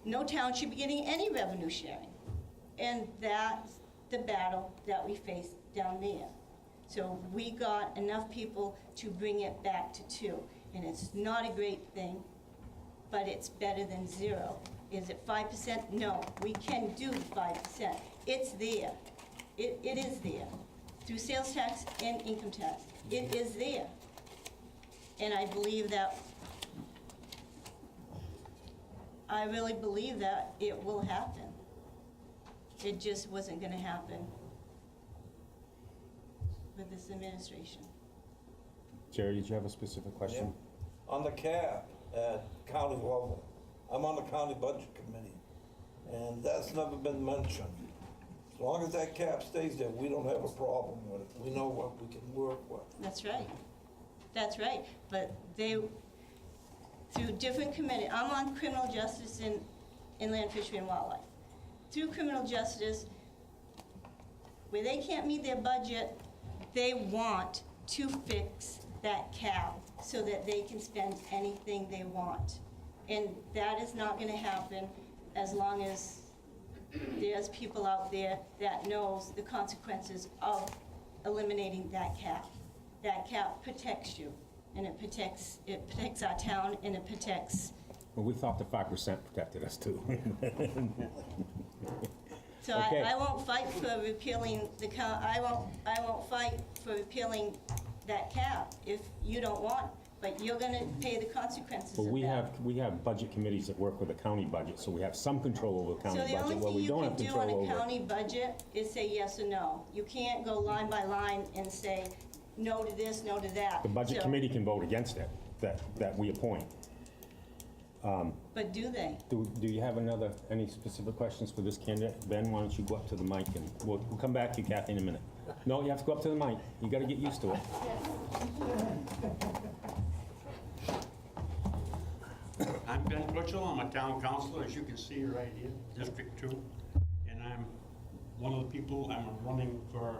no town should be getting any revenue sharing. And that's the battle that we face down there. So we got enough people to bring it back to 2. And it's not a great thing, but it's better than 0. Is it 5%? No, we can do 5%. It's there. It is there. Through sales tax and income tax. It is there. And I believe that, I really believe that it will happen. It just wasn't gonna happen with this administration. Jerry, did you have a specific question? Yeah. On the cap at county level, I'm on the county budget committee, and that's never been mentioned. As long as that cap stays there, we don't have a problem with it. We know what we can work with. That's right. That's right. But they, through different committees, I'm on criminal justice in inland fishery and wildlife. Through criminal justice, where they can't meet their budget, they want to fix that cap so that they can spend anything they want. And that is not gonna happen as long as there's people out there that knows the consequences of eliminating that cap. That cap protects you, and it protects our town, and it protects. Well, we thought the 5% protected us too. So Okay. I won't fight for repealing I won't fight for repealing that cap if you don't want, but you're gonna pay the consequences Well, of that. we have budget committees that work with the county budget, so we have some control over the county So the budget. only What thing we you don't can have do control on a over. county budget is say yes or no. You can't go line by line and say no to this, no to that. The budget So- committee can vote against it, that we appoint. But do they? Do you have any specific questions for this candidate? Ben, why don't you go up to the mic and we'll come back to you, Kathy, in a minute. No, you have to go up to the mic. You gotta get used to it. I'm Ben Butchell, I'm a town councilor, as you can see right here, District 2, and I'm one of the people, I'm running for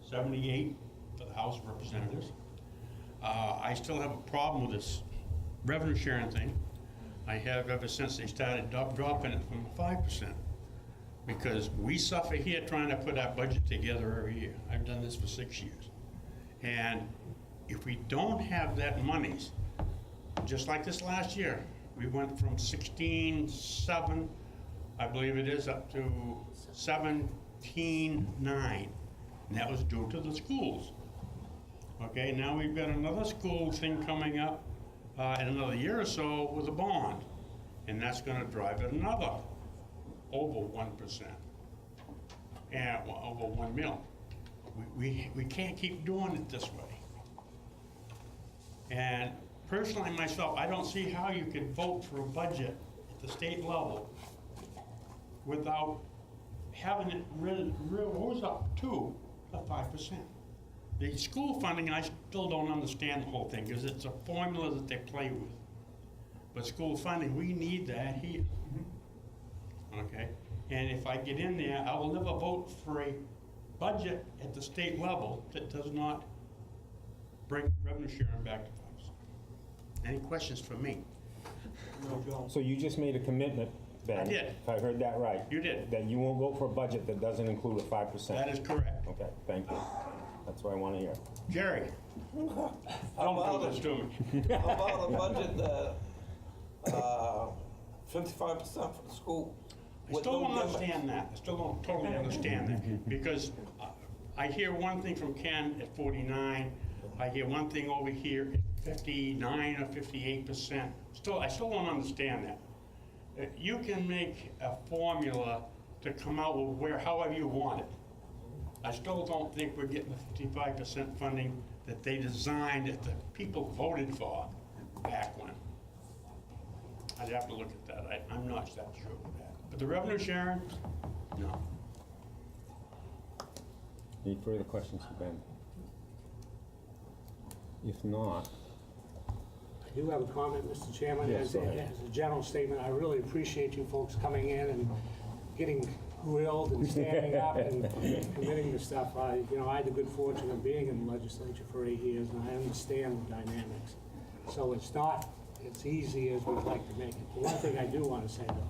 78 for the House of Representatives. I still have a problem with this revenue sharing thing. I have ever since they started dropping it from 5%. Because we suffer here trying to put our budget together every year. I've done this for 6 years. And if we don't have that monies, just like this last year, we went from 16.7, I believe it is, up to 17.9. And that was due to the schools. Okay, now we've got another school thing coming up in another year or so with a bond. And that's gonna drive it another over 1%, and over 1 mil. We can't keep doing it this way. And personally myself, I don't see how you could vote for a budget at the state level without having it rose up to the 5%. The school funding, I still don't understand the whole thing, because it's a formula that they play with. But school funding, we need that here. Okay, and if I get in there, I will never vote for a budget at the state level that does not bring revenue sharing back to us. Any questions for me? No, Joe. So you just made a commitment, Ben? I did. If I heard that right? You did. That you won't vote for a budget that doesn't include a 5%? That is correct. Okay, thank you. That's what I want to hear. Jerry, don't do this to me. How about a budget that, 55% for the school? I still don't understand that. I still don't totally understand that. Because I hear one thing from Ken at 49, I hear one thing over here at 59 or 58%. I still don't understand that. You can make a formula to come out with however you want it. I still don't think we're getting the 55% funding that they designed, that the people voted for back when. I'd have to look at that. I'm not that sure of that. But the revenue sharing, no. Any further questions for Ben? If not, I do have a comment, Mr. Chairman. Yes, As go ahead. a general statement, I really appreciate you folks coming in and getting grilled and standing up and committing to stuff. I had the good fortune of being in the legislature for 8 years, and I understand the dynamics. So it's not as easy as we'd like to make it. The one thing I do want to say, though,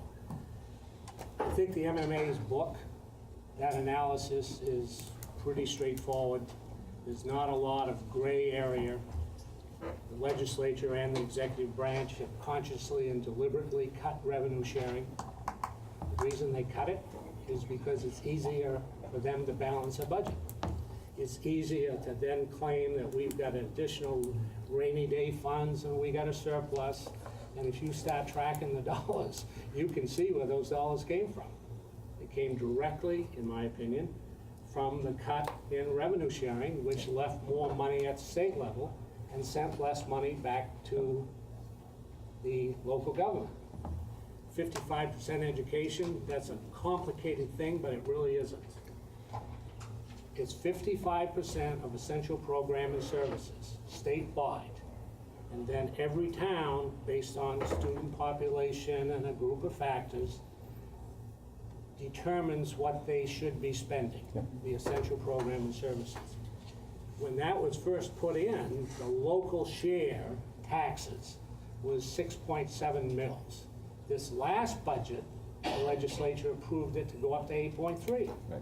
I think the MMA's book, that analysis is pretty straightforward. There's not a lot of gray area. The legislature and the executive branch have consciously and deliberately cut revenue sharing. The reason they cut it is because it's easier for them to balance a budget. It's easier to then claim that we've got additional rainy day funds and we got a surplus. And if you start tracking the dollars, you can see where those dollars came from. It came directly, in my opinion, from the cut in revenue sharing, which left more money at the state level and sent less money back to the local government. 55% education, that's a complicated thing, but it really isn't. It's 55% of essential program and services, statewide. And then every town, based on student population and a group of factors, determines what they should be spending, the essential program and services. When that was first put in, the local share taxes was 6.7 mils. This last budget, the legislature approved it to go up to 8.3. right.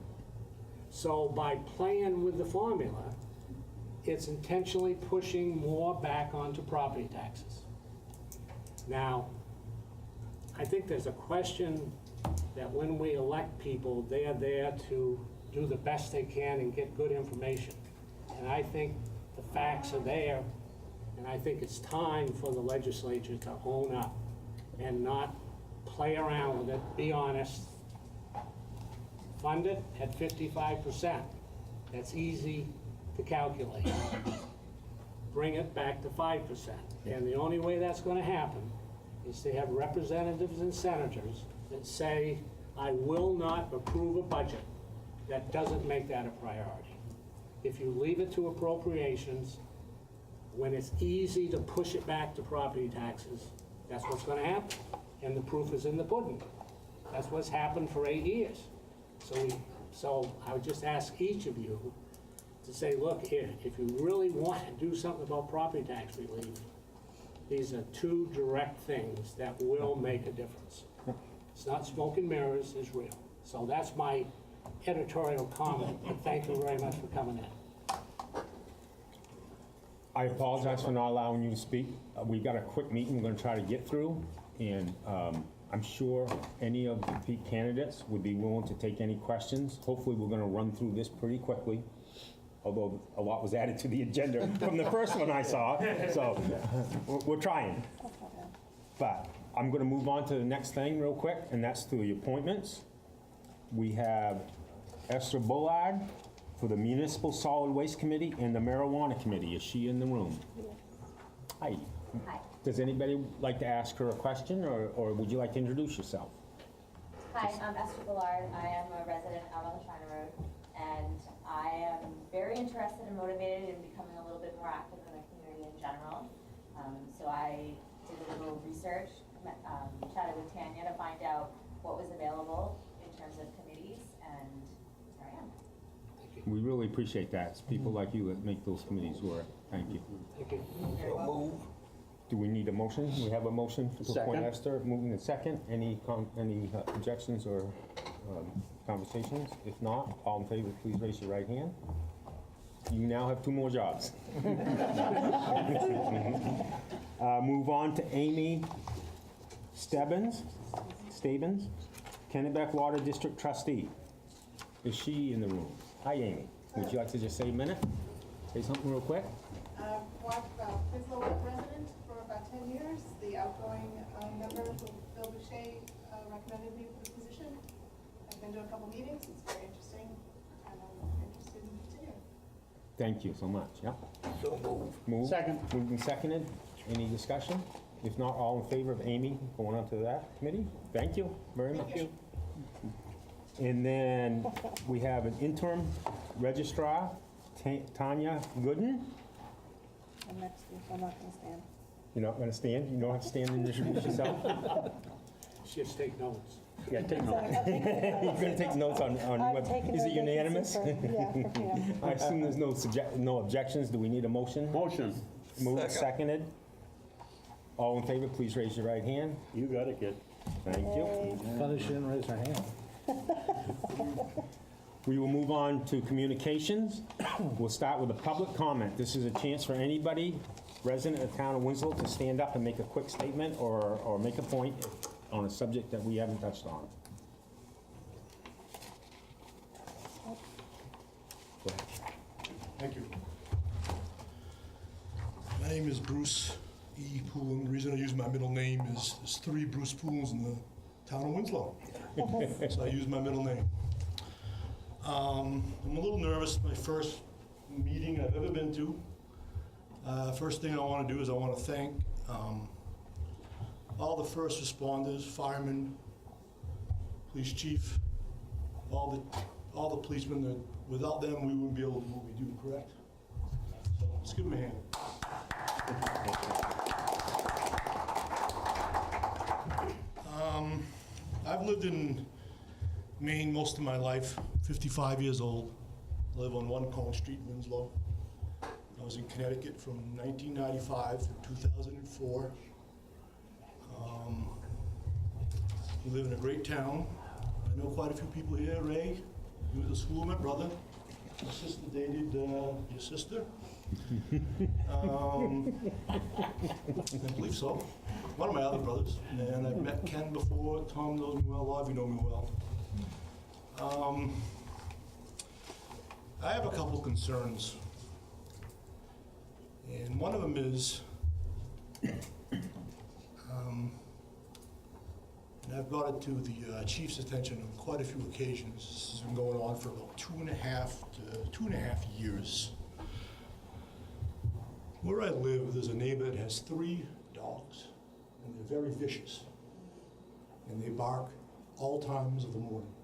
So by playing with the formula, it's intentionally pushing more back onto property taxes. Now, I think there's a question that when we elect people, they are there to do the best they can and get good information. And I think the facts are there, and I think it's time for the legislature to own up and not play around with it, be honest. Fund it at 55%. That's easy to calculate. Bring it back to 5%. And the only way that's going to happen is to have representatives and senators that say, I will not approve a budget that doesn't make that a priority. If you leave it to appropriations, when it's easy to push it back to property taxes, that's what's going to happen. And the proof is in the pudding. That's what's happened for 8 years. So So I would just ask each of you to say, look, here, if you really want to do something about property tax relief, these are two direct things that will make a difference. It's not smoke and mirrors, it's real. So that's my editorial comment, and thank you very much for coming in. I apologize for not allowing you to speak. We got a quick meeting we're gonna try to get through, and I'm sure any of the candidates would be willing to take any questions. Hopefully, we're gonna run through this pretty quickly, although a lot was added to the agenda from the first one I saw, so we're trying. But I'm gonna move on to the next thing real quick, and that's to the appointments. We have Esther Bullard for the Municipal Solid Waste Committee and the Marijuana Committee. Is she in the room? Hi. Hi. Does anybody like to ask her a question, or would you like to introduce yourself? Hi, I'm Esther Bullard. I am a resident out on the China Road, and I am very interested and motivated in becoming a little bit more active in the community in general. So I did a little research, chatted with Tanya to find out what was available in terms of committees, and here I am. We really appreciate that. It's people like you that make those committees work. Thank you. Thank you. So move. Do we need a motion? We have a motion to appoint Second. Esther. Moving in second. Any objections or conversations? If not, all in favor, please raise your right hand. You now have 2 more jobs. Move on to Amy Stebbins, Kennebec Water District Trustee. Is she in the room? Hi, Amy. Would you like to just say a minute? Say something real quick? Winslow resident for about 10 years. The outgoing member, Bill Boucher, recommended me for the position. I've been to a couple meetings. It's very interesting, and I'm interested in continuing. Thank you so much. Yep. So move. Move. Second. Moved and seconded. Any discussion? If not, all in favor of Amy going on to that committee? Thank you very much. Thank you. And then we have an interim registrar, Tanya Gooden. I'm next to you, so I'm not gonna stand. You're not going to stand? You don't have to stand and introduce yourself? Just take notes. Yeah, take notes. You're going to take notes on I've what, taken is no it unanimous? vacancy for- Yeah, for Pam. I assume there's no objections. Do we need a motion? Motion. Moved, Second. seconded. All in favor, please raise your right hand. You got it, kid. Thank you. Funny she didn't raise her hand. We will move on to communications. We'll start with a public comment. This is a chance for anybody, resident of the town of Winslow, to stand up and make a quick statement or make a point on a subject that we haven't touched on. Go ahead. Thank you. My name is Bruce E. Poulin. The reason I use my middle name is there's 3 Bruce Poulins in the town of Winslow. So I use my middle name. I'm a little nervous. My first meeting I've ever been to. First thing I want to do is I want to thank all the first responders, firemen, police chief, all the policemen. That without them, we wouldn't be able to do what we do, correct? So let's give them a hand. I've lived in Maine most of my life, 55 years old. I live on 1 Cone Street, Winslow. I was in Connecticut from 1995 to 2004. We live in a great town. I know quite a few people here. Ray, you were at the school, my brother. My sister dated your sister. I believe so. One of my other brothers. And I've met Ken before. Tom knows me well. A lot of you know me well. I have a couple concerns. And one of them is, and I've brought it to the chief's attention on quite a few occasions. This has been going on for about 2.5 years. Where I live, there's a neighbor that has 3 dogs, and they're very vicious. And they bark all times of the morning.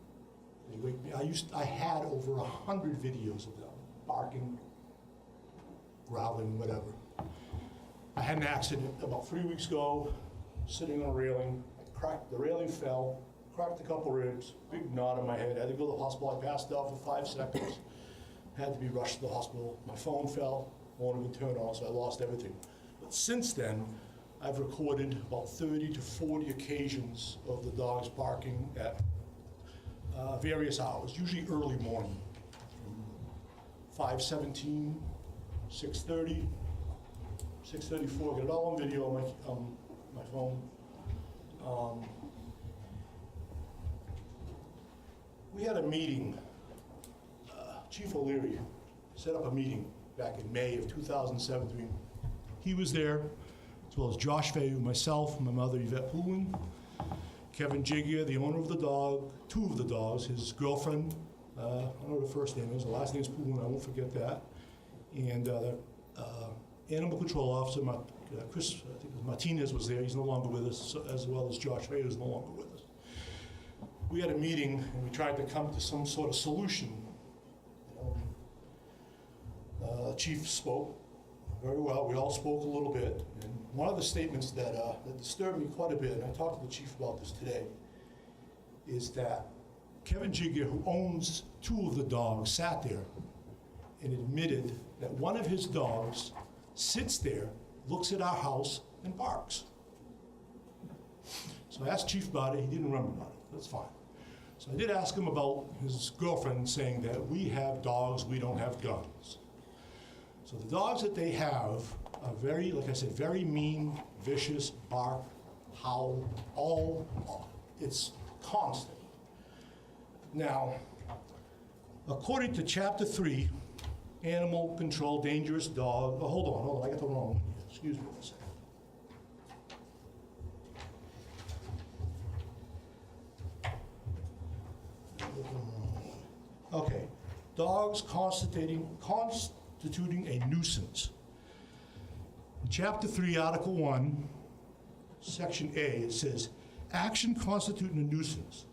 They wake me. I had over 100 videos of them barking, growling, whatever. I had an accident about 3 weeks ago, sitting on a railing. The railing fell, cracked a couple ribs, big knot in my head. I had to go to the hospital. I passed out for 5 seconds. Had to be rushed to the hospital. My phone fell, won't even turn on, so I lost everything. But since then, I've recorded about 30 to 40 occasions of the dogs barking at various hours, usually early morning. 5:17, 6:30, 6:34. Got it all on video on my phone. We had a meeting. Chief O'Leary set up a meeting back in May of 2017. He was there, as well as Josh Fay, myself, my mother Yvette Poulin, Kevin Jiggier, the owner of the dog, 2 of the dogs, his girlfriend, I don't know what her first name is, the last name is Poulin, I won't forget that, and the animal control officer, Chris, I think it was Martinez was there, he's no longer with us, as well as Josh Fay, who's no longer with us. We had a meeting, and we tried to come to some sort of solution. Chief spoke very well. We all spoke a little bit. And one of the statements that disturbed me quite a bit, and I talked to the chief about this today, is that Kevin Jiggier, who owns 2 of the dogs, sat there and admitted that one of his dogs sits there, looks at our house, and barks. So I asked Chief about it. He didn't remember about it. That's fine. So I did ask him about his girlfriend saying that we have dogs, we don't have guns. So the dogs that they have are very, like I said, very mean, vicious, bark, howl, it's constant. Now, according to Chapter 3, Animal Control, Dangerous Dog, hold on, I got the wrong one here. Excuse me for a second. Okay, dogs constituting a nuisance. In Chapter 3, Article 1, Section A, it says, action constituting a nuisance.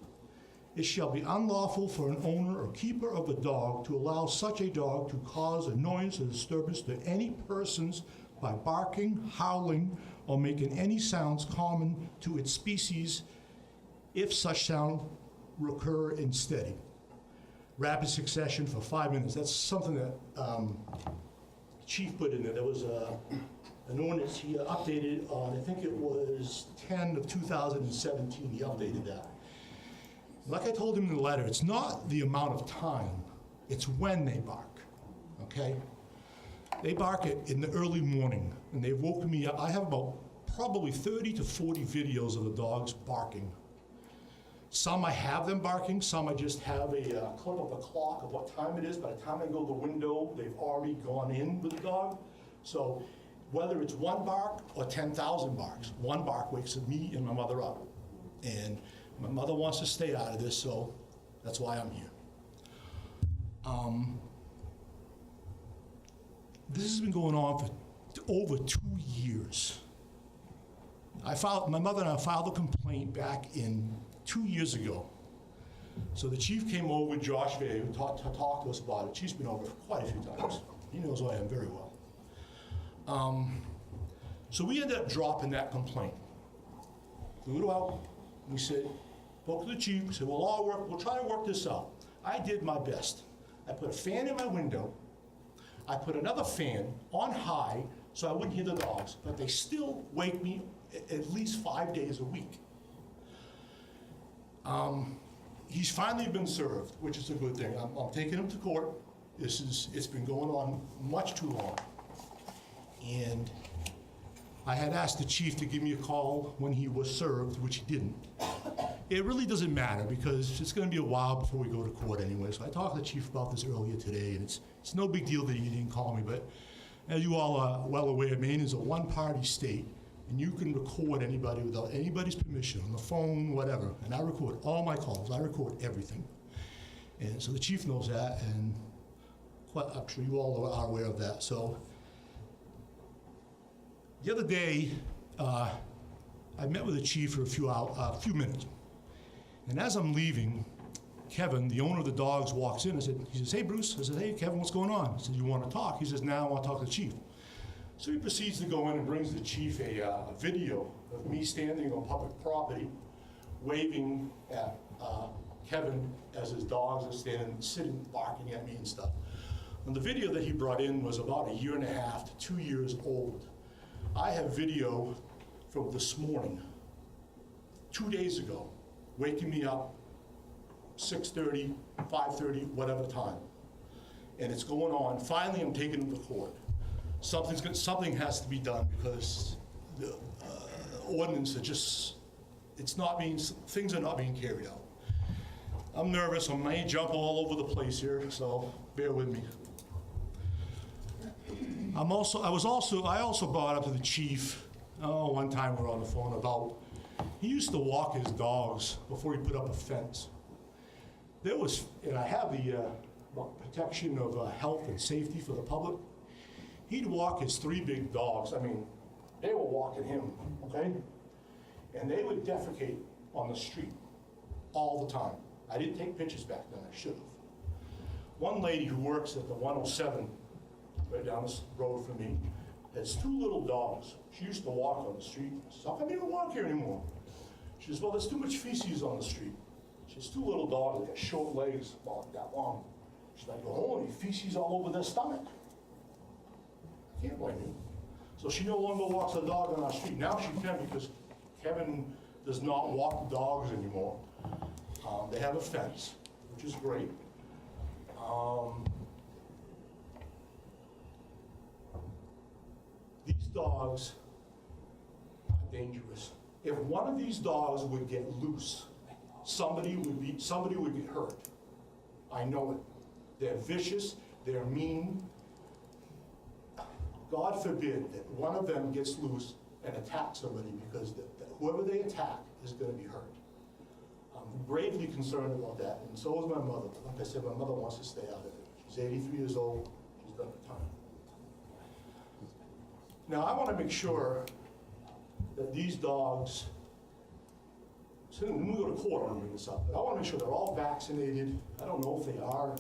It shall be unlawful for an owner or keeper of a dog to allow such a dog to cause annoyance or disturbance to any persons by barking, howling, or making any sounds common to its species if such sound recur in steady. Rapid succession for 5 minutes. That's something that Chief put in there. There was an ordinance he updated on, I think it was 10 of 2017, he updated that. Like I told him in the letter, it's not the amount of time, it's when they bark, okay? They bark in the early morning, and they've woken me up. I have about probably 30 to 40 videos of the dogs barking. Some I have them barking, some I just have a clip of the clock of what time it is. By the time I go to the window, they've already gone in with the dog. So whether it's 1 bark or 10,000 barks, 1 bark wakes me and my mother up. And my mother wants to stay out of this, so that's why I'm here. This has been going on for over 2 years. My mother and I filed a complaint back in 2 years ago. So the chief came over with Josh Fay, who talked to us about it. Chief's been over quite a few times. He knows who I am very well. So we ended up dropping that complaint. Flew it out. We said, spoke to the chief, said, we'll try to work this out. I did my best. I put a fan in my window. I put another fan on high so I wouldn't hear the dogs, but they still wake me at least 5 days a week. He's finally been served, which is a good thing. I'm taking him to court. It's been going on much too long. And I had asked the chief to give me a call when he was served, which he didn't. It really doesn't matter because it's going to be a while before we go to court anyway. So I talked to the chief about this earlier today, and it's no big deal that he didn't call me. But as you all are well aware, Maine is a one-party state, and you can record anybody without anybody's permission on the phone, whatever. And I record all my calls. I record everything. And so the chief knows that, and I'm sure you all are aware of that. So the other day, I met with the chief for a few minutes. And as I'm leaving, Kevin, the owner of the dogs, walks in. He says, hey, Bruce. I said, hey, Kevin, what's going on? I said, you want to talk? He says, now I want to talk to the chief. So he proceeds to go in and brings the chief a video of me standing on public property waving at Kevin as his dogs are sitting, barking at me and stuff. And the video that he brought in was about 1.5 years to 2 years old. I have video from this morning, 2 days ago, waking me up 6:30, 5:30, whatever time. And it's going on. Finally, I'm taking him to court. Something has to be done because the ordinance are just, things are not being carried out. I'm nervous. I may jump all over the place here, so bear with me. I also brought up to the chief, one time we were on the phone about, he used to walk his dogs before he put up a fence. And I have the protection of health and safety for the public. He'd walk his 3 big dogs. I mean, they were walking him, okay? And they would defecate on the street all the time. I didn't take pictures back then, I should have. One lady who works at the 107, right down this road from me, has 2 little dogs. She used to walk on the street. I said, how come you don't walk here anymore? She says, well, there's too much feces on the street. She has 2 little dogs that got short legs, about that long. She's like, oh, feces all over their stomach. I can't blame you. So she no longer walks the dog on our street. Now she can because Kevin does not walk the dogs anymore. They have a fence, which is great. These dogs are dangerous. If one of these dogs would get loose, somebody would get hurt. I know it. They're vicious, they're mean. God forbid that one of them gets loose and attacks somebody because whoever they attack is going to be hurt. I'm gravely concerned about that, and so is my mother. Like I said, my mother wants to stay out of it. She's 83 years old, she's done her time. Now, I want to make sure that these dogs, so when we go to court, I'm going to bring this up, but I want to make sure they're all vaccinated. I don't know if they are,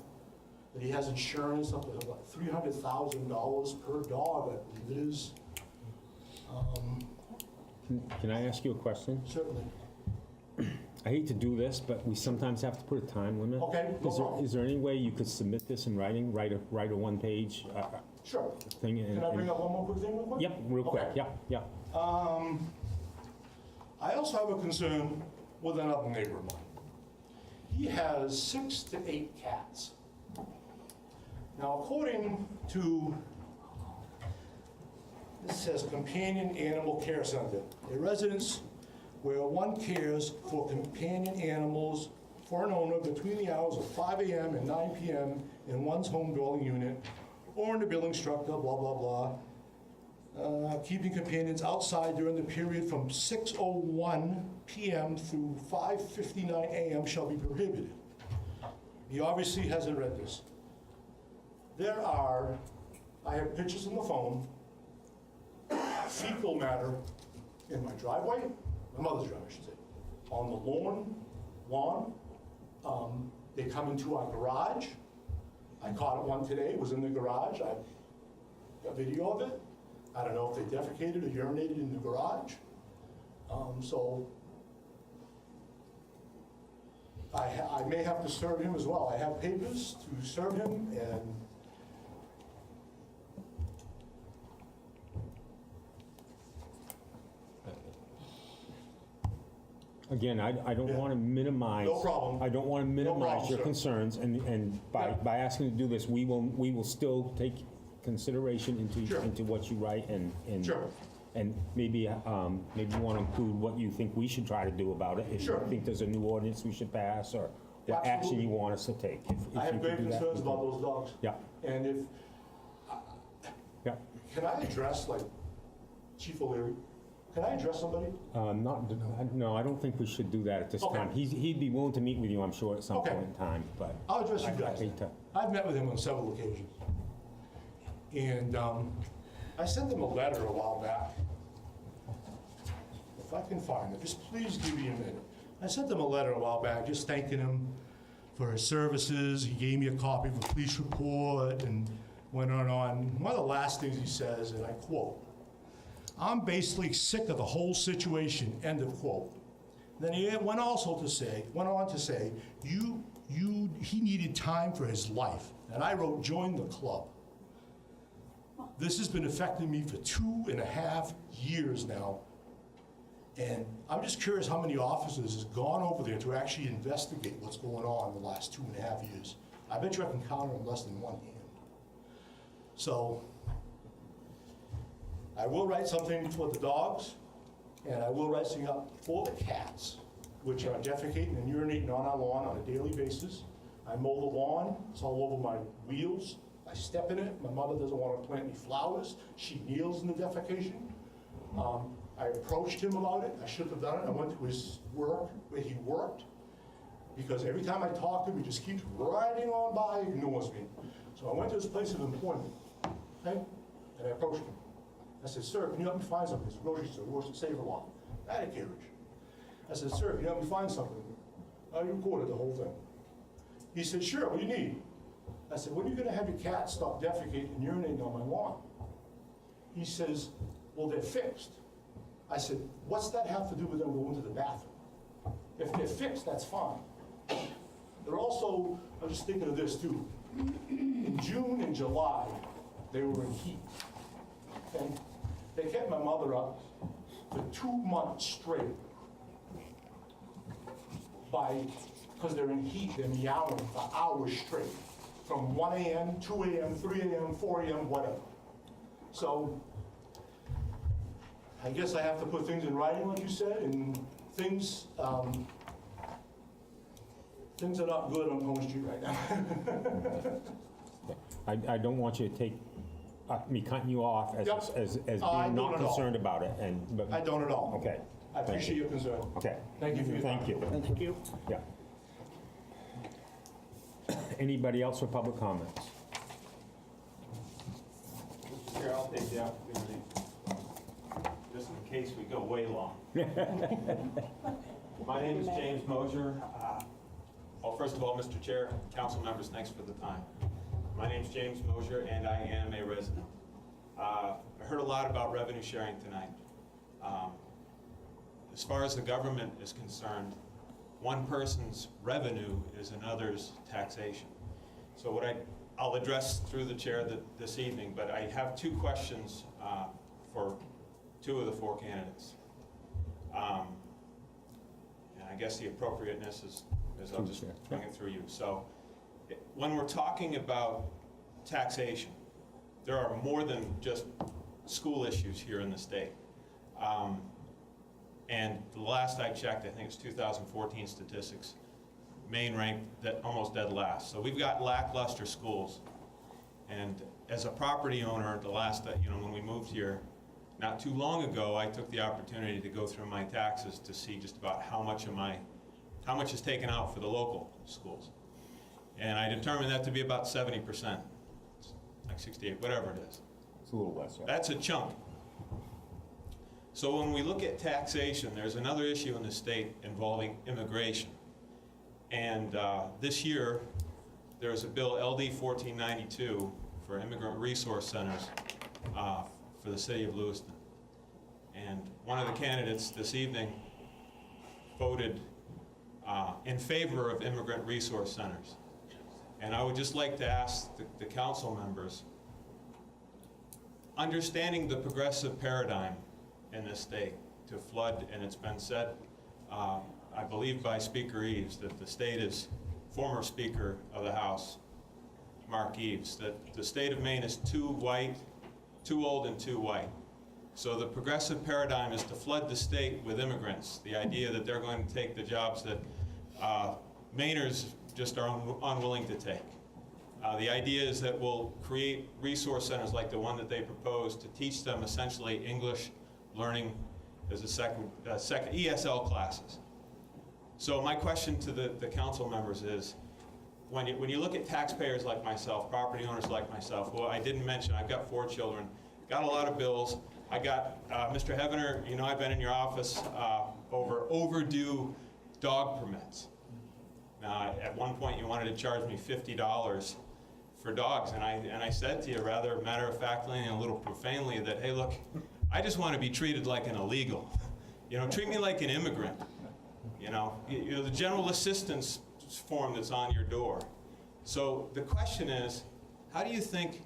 that he has insurance up to about $300,000 per dog, I believe it is. Can I ask you a question? Certainly. I hate to do this, but we sometimes have to put a time limit. Okay, no problem. Is there any way you could submit this in writing, write a one-page Sure. thing? Can I bring up one more quick thing real quick? Yep, real quick, Okay. yep. I also have a concern with another neighbor of mine. He has 6 to 8 cats. Now, according to, this says Companion Animal Care Center, a residence where one cares for companion animals for an owner between the hours of 5 a.m. and 9 p.m. in one's home dwelling unit or in the building structure, blah, blah, blah. Keeping companions outside during the period from 6:01 p.m. through 5:59 a.m. shall be prohibited. He obviously hasn't read this. I have pictures on the phone, fecal matter in my driveway, my mother's driveway, I should say, on the lawn. They come into our garage. I caught one today, it was in the garage. I got video of it. I don't know if they defecated or urinated in the garage. So I may have to serve him as well. I have papers to serve him, and Again, I don't want to minimize. No problem. I don't want to minimize your sir. concerns, and by asking to do this, we will still take consideration into what you write and Sure. and maybe you want to include what you think we should try to do about it. If Sure. you think there's a new ordinance we should pass or what action you want us to take. If I you have could great do that, concerns we about can. those dogs. Yeah. And if, Yeah. can I address, like, Chief O'Leary? Can I address somebody? No, I don't think we should do that at this Okay. time. He'd be willing to meet with you, I'm sure, at some Okay. point in time, but. I'll address you guys. hate to- I've met with him on several occasions. And I sent him a letter a while back. If I can find it, just please give me a minute. I sent him a letter a while back, just thanking him for his services. He gave me a copy of the police report and went on and on. One of the last things he says, and I quote, "I'm basically sick of the whole situation," end of quote. Then he went on to say, he needed time for his life. And I wrote, join the club. This has been affecting me for 2.5 years now. And I'm just curious how many officers has gone over there to actually investigate what's going on in the last 2.5 years. I bet you I can count on less than one hand. So I will write something for the dogs, and I will write something up for the cats, which are defecating and urinating on our lawn on a daily basis. I mow the lawn, it's all over my wheels. I step in it, my mother doesn't want to plant any flowers. She kneels in the defecation. I approached him about it, I shouldn't have done it. I went to his work, where he worked, because every time I talk to him, he just keeps riding on by, ignores me. So I went to his place of employment, okay? And I approached him. I said, sir, can you help me find something? It's a grocery store, works at Save-A-Lot. I had a carriage. I said, sir, can you help me find something? I recorded the whole thing. He said, sure, what do you need? I said, when are you gonna have your cat stop defecating and urinating on my lawn? He says, well, they're fixed. I said, what's that have to do with them going to the bathroom? If they're fixed, that's fine. They're also, I'm just thinking of this too. In June and July, they were in heat. And they kept my mother up for 2 months straight because they're in heat, they're meowing for hours straight. From 1 a.m., 2 a.m., 3 a.m., 4 a.m., whatever. So I guess I have to put things in writing, like you said, and things are not good on Pond Street right now. I don't want you to take me cutting you off as, Yep. as I being don't not at all. concerned about it, but. I don't at all. Okay. I appreciate your concern. Okay. Thank you for your time. Thank you. Thank you. Yeah. Anybody else for public comments? Mr. Chair, I'll take the opportunity, just in case we go way long. My name is James Mosier. Well, first of all, Mr. Chair, council members, thanks for the time. My name is James Mosier, and I am a resident. I heard a lot about revenue sharing tonight. As far as the government is concerned, one person's revenue is another's taxation. So what I'll address through the chair this evening, but I have 2 questions for 2 of the 4 candidates. And I guess the appropriateness is I'll just bring it through you. So when we're talking about taxation, there are more than just school issues here in the state. And the last I checked, I think it's 2014 statistics, Maine ranked almost dead last. So we've got lackluster schools. And as a property owner, when we moved here, not too long ago, I took the opportunity to go through my taxes to see just about how much is taken out for the local schools. And I determined that to be about 70%, like 68, whatever it is. It's a little less, yeah. That's a chunk. So when we look at taxation, there's another issue in the state involving immigration. And this year, there's a bill, LD 1492, for immigrant resource centers for the city of Lewiston. And one of the candidates this evening voted in favor of immigrant resource centers. And I would just like to ask the council members, understanding the progressive paradigm in this state to flood, and it's been said, I believe by Speaker Eves, that the state is, former Speaker of the House, Mark Eves, that the state of Maine is too white, too old and too white. So the progressive paradigm is to flood the state with immigrants, the idea that they're going to take the jobs that Mainers just are unwilling to take. The idea is that we'll create resource centers like the one that they proposed to teach them essentially English learning as a second ESL classes. So my question to the council members is, when you look at taxpayers like myself, property owners like myself, well, I didn't mention, I've got 4 children, got a lot of bills. I got, Mr. Heavener, I've been in your office over overdue dog permits. At one point, you wanted to charge me $50 for dogs, and I said to you, rather matter-of-factly and a little profanely, that, hey, look, I just want to be treated like an illegal. Treat me like an immigrant. You know, the general assistance form that's on your door. So the question is, how do you think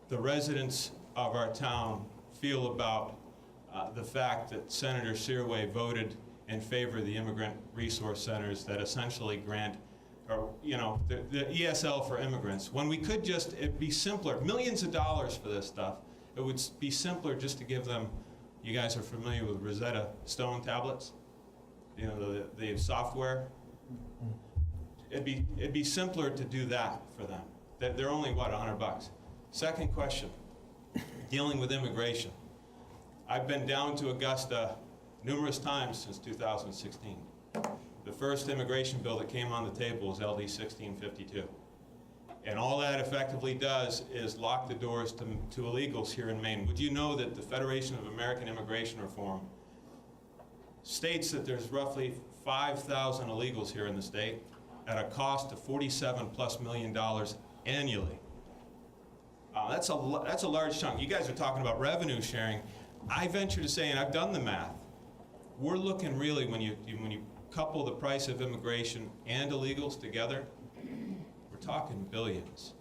the residents of our town feel about the fact that Senator Searway voted in favor of the immigrant resource centers that essentially grant, or the ESL for immigrants, when we could just, it'd be simpler, millions of dollars for this stuff, it would be simpler just to give them, you guys are familiar with Rosetta Stone tablets? The software? It'd be simpler to do that for them. They're only, what, $100? Second question, dealing with immigration. I've been down to Augusta numerous times since 2016. The first immigration bill that came on the table was LD 1652. And all that effectively does is lock the doors to illegals here in Maine. Would you know that the Federation of American Immigration Reform states that there's roughly 5,000 illegals here in the state at a cost of $47+ million annually? That's a large chunk. You guys are talking about revenue sharing. I venture to say, and I've done the math, we're looking really, when you couple the price of immigration and illegals together, we're talking billions.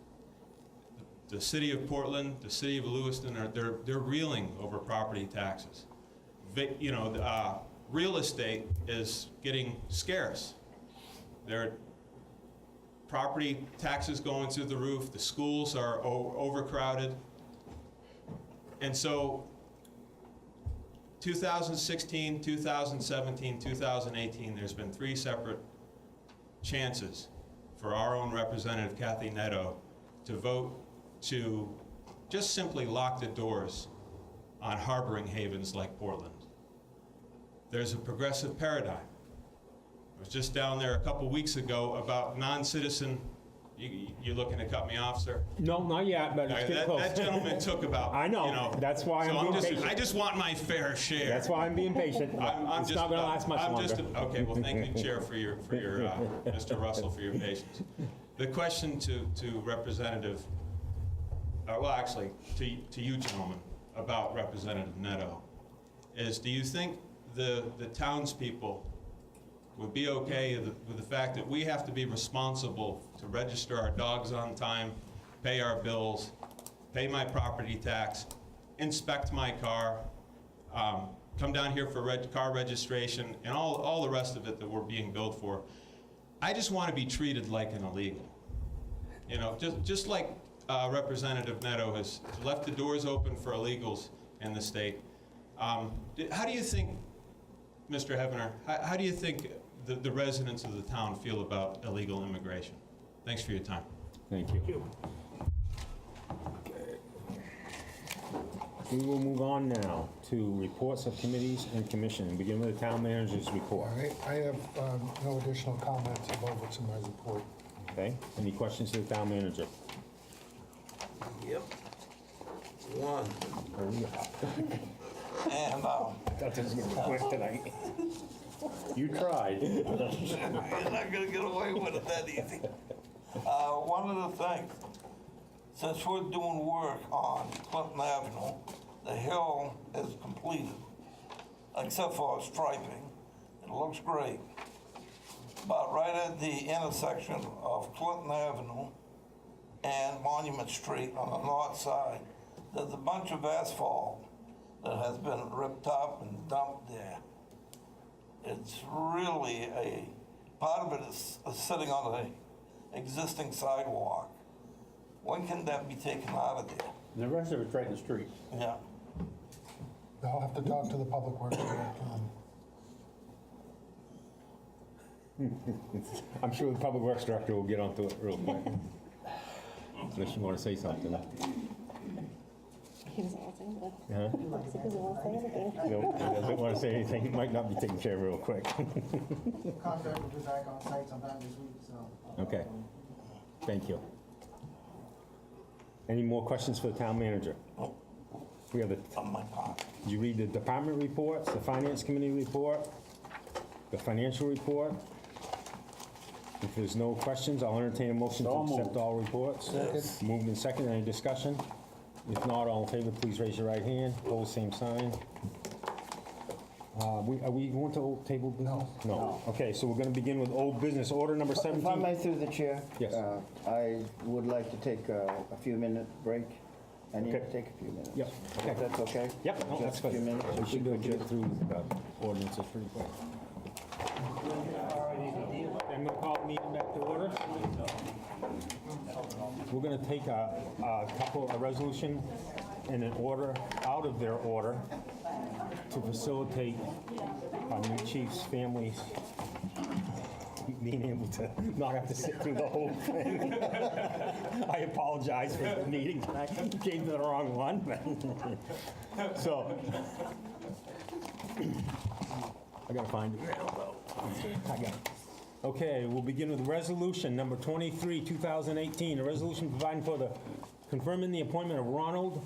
The city of Portland, the city of Lewiston, they're reeling over property taxes. Real estate is getting scarce. Property taxes going through the roof, the schools are overcrowded. And so 2016, 2017, 2018, there's been 3 separate chances for our own representative, Kathy Netto, to vote to just simply lock the doors on harboring havens like Portland. There's a progressive paradigm. I was just down there a couple weeks ago about non-citizen. You looking to cut me off, sir? No, not yet, but it's getting close. That gentleman took about. I know. That's why I'm being patient. I just want my fair share. That's why I'm being patient. It's not going to last much longer. Okay. Well, thank you, Chair, for your Mr. Russell, for your patience. The question to Representative, well, actually, to you gentlemen, about Representative Netto, is: do you think the townspeople would be okay with the fact that we have to be responsible to register our dogs on time, pay our bills, pay my property tax, inspect my car, come down here for car registration, and all the rest of it that we're being billed for? I just want to be treated like an illegal. Just like Representative Netto has left the doors open for illegals in the state. How do you think, Mr. Hevener, how do you think the residents of the town feel about illegal immigration? Thanks for your time. Thank you. Okay. We will move on now to reports of committees and commission, beginning with the town manager's report. All right, I have no additional comments above what's in my report. Okay, any questions to the town manager? Yep. One. Hurry up. And That doesn't get quick tonight. You tried. you're not gonna get away with it that easy. One of the things, since we're doing work on Clinton Avenue, the hill is completed, except for striping. It looks great. But right at the intersection of Clinton Avenue and Monument Street on the north side, there's a bunch of asphalt that has been ripped up and dumped there. It's really part of it is sitting on the existing sidewalk. When can that be taken out of there? And the rest of it's right in the street. Yeah. I'll have to talk to the public works director. I'm sure the public works director will get onto it real quick. Unless you want to say something. He doesn't want to say anything. Huh? He doesn't want to say anything. No, he doesn't want to say anything. It might not be taken care of real quick. Contract will be back on site sometime this week, so. Okay. Thank you. Any more questions for the town manager? We have on my part. Did you read the department reports, the finance committee report, the financial report? If there's no questions, I'll entertain a motion to accept all reports. Yes. Moved and second. Any discussion? If not, all in favor, please raise your right hand. Opposed, same sign. Are we going to old table business? No. Okay, so we're going to begin with old business, order number If I 17. may, through the chair? Yes. I would like to take a few-minute break. I need to Okay. take a few minutes. Yep, okay. If that's okay? Yep, no, that's Just a few good. minutes. We should go get through the ordinances pretty quick. I'm going to call the meeting back to order. We're going to take a resolution in an order, out of their order, to facilitate our new chief's families being able to not have to sit through the whole thing. I apologize for the meeting, I came to the wrong one. So, I gotta find it. I got it. Okay, we'll begin with resolution number 23, 2018, a resolution providing for the, confirming the appointment of Ronald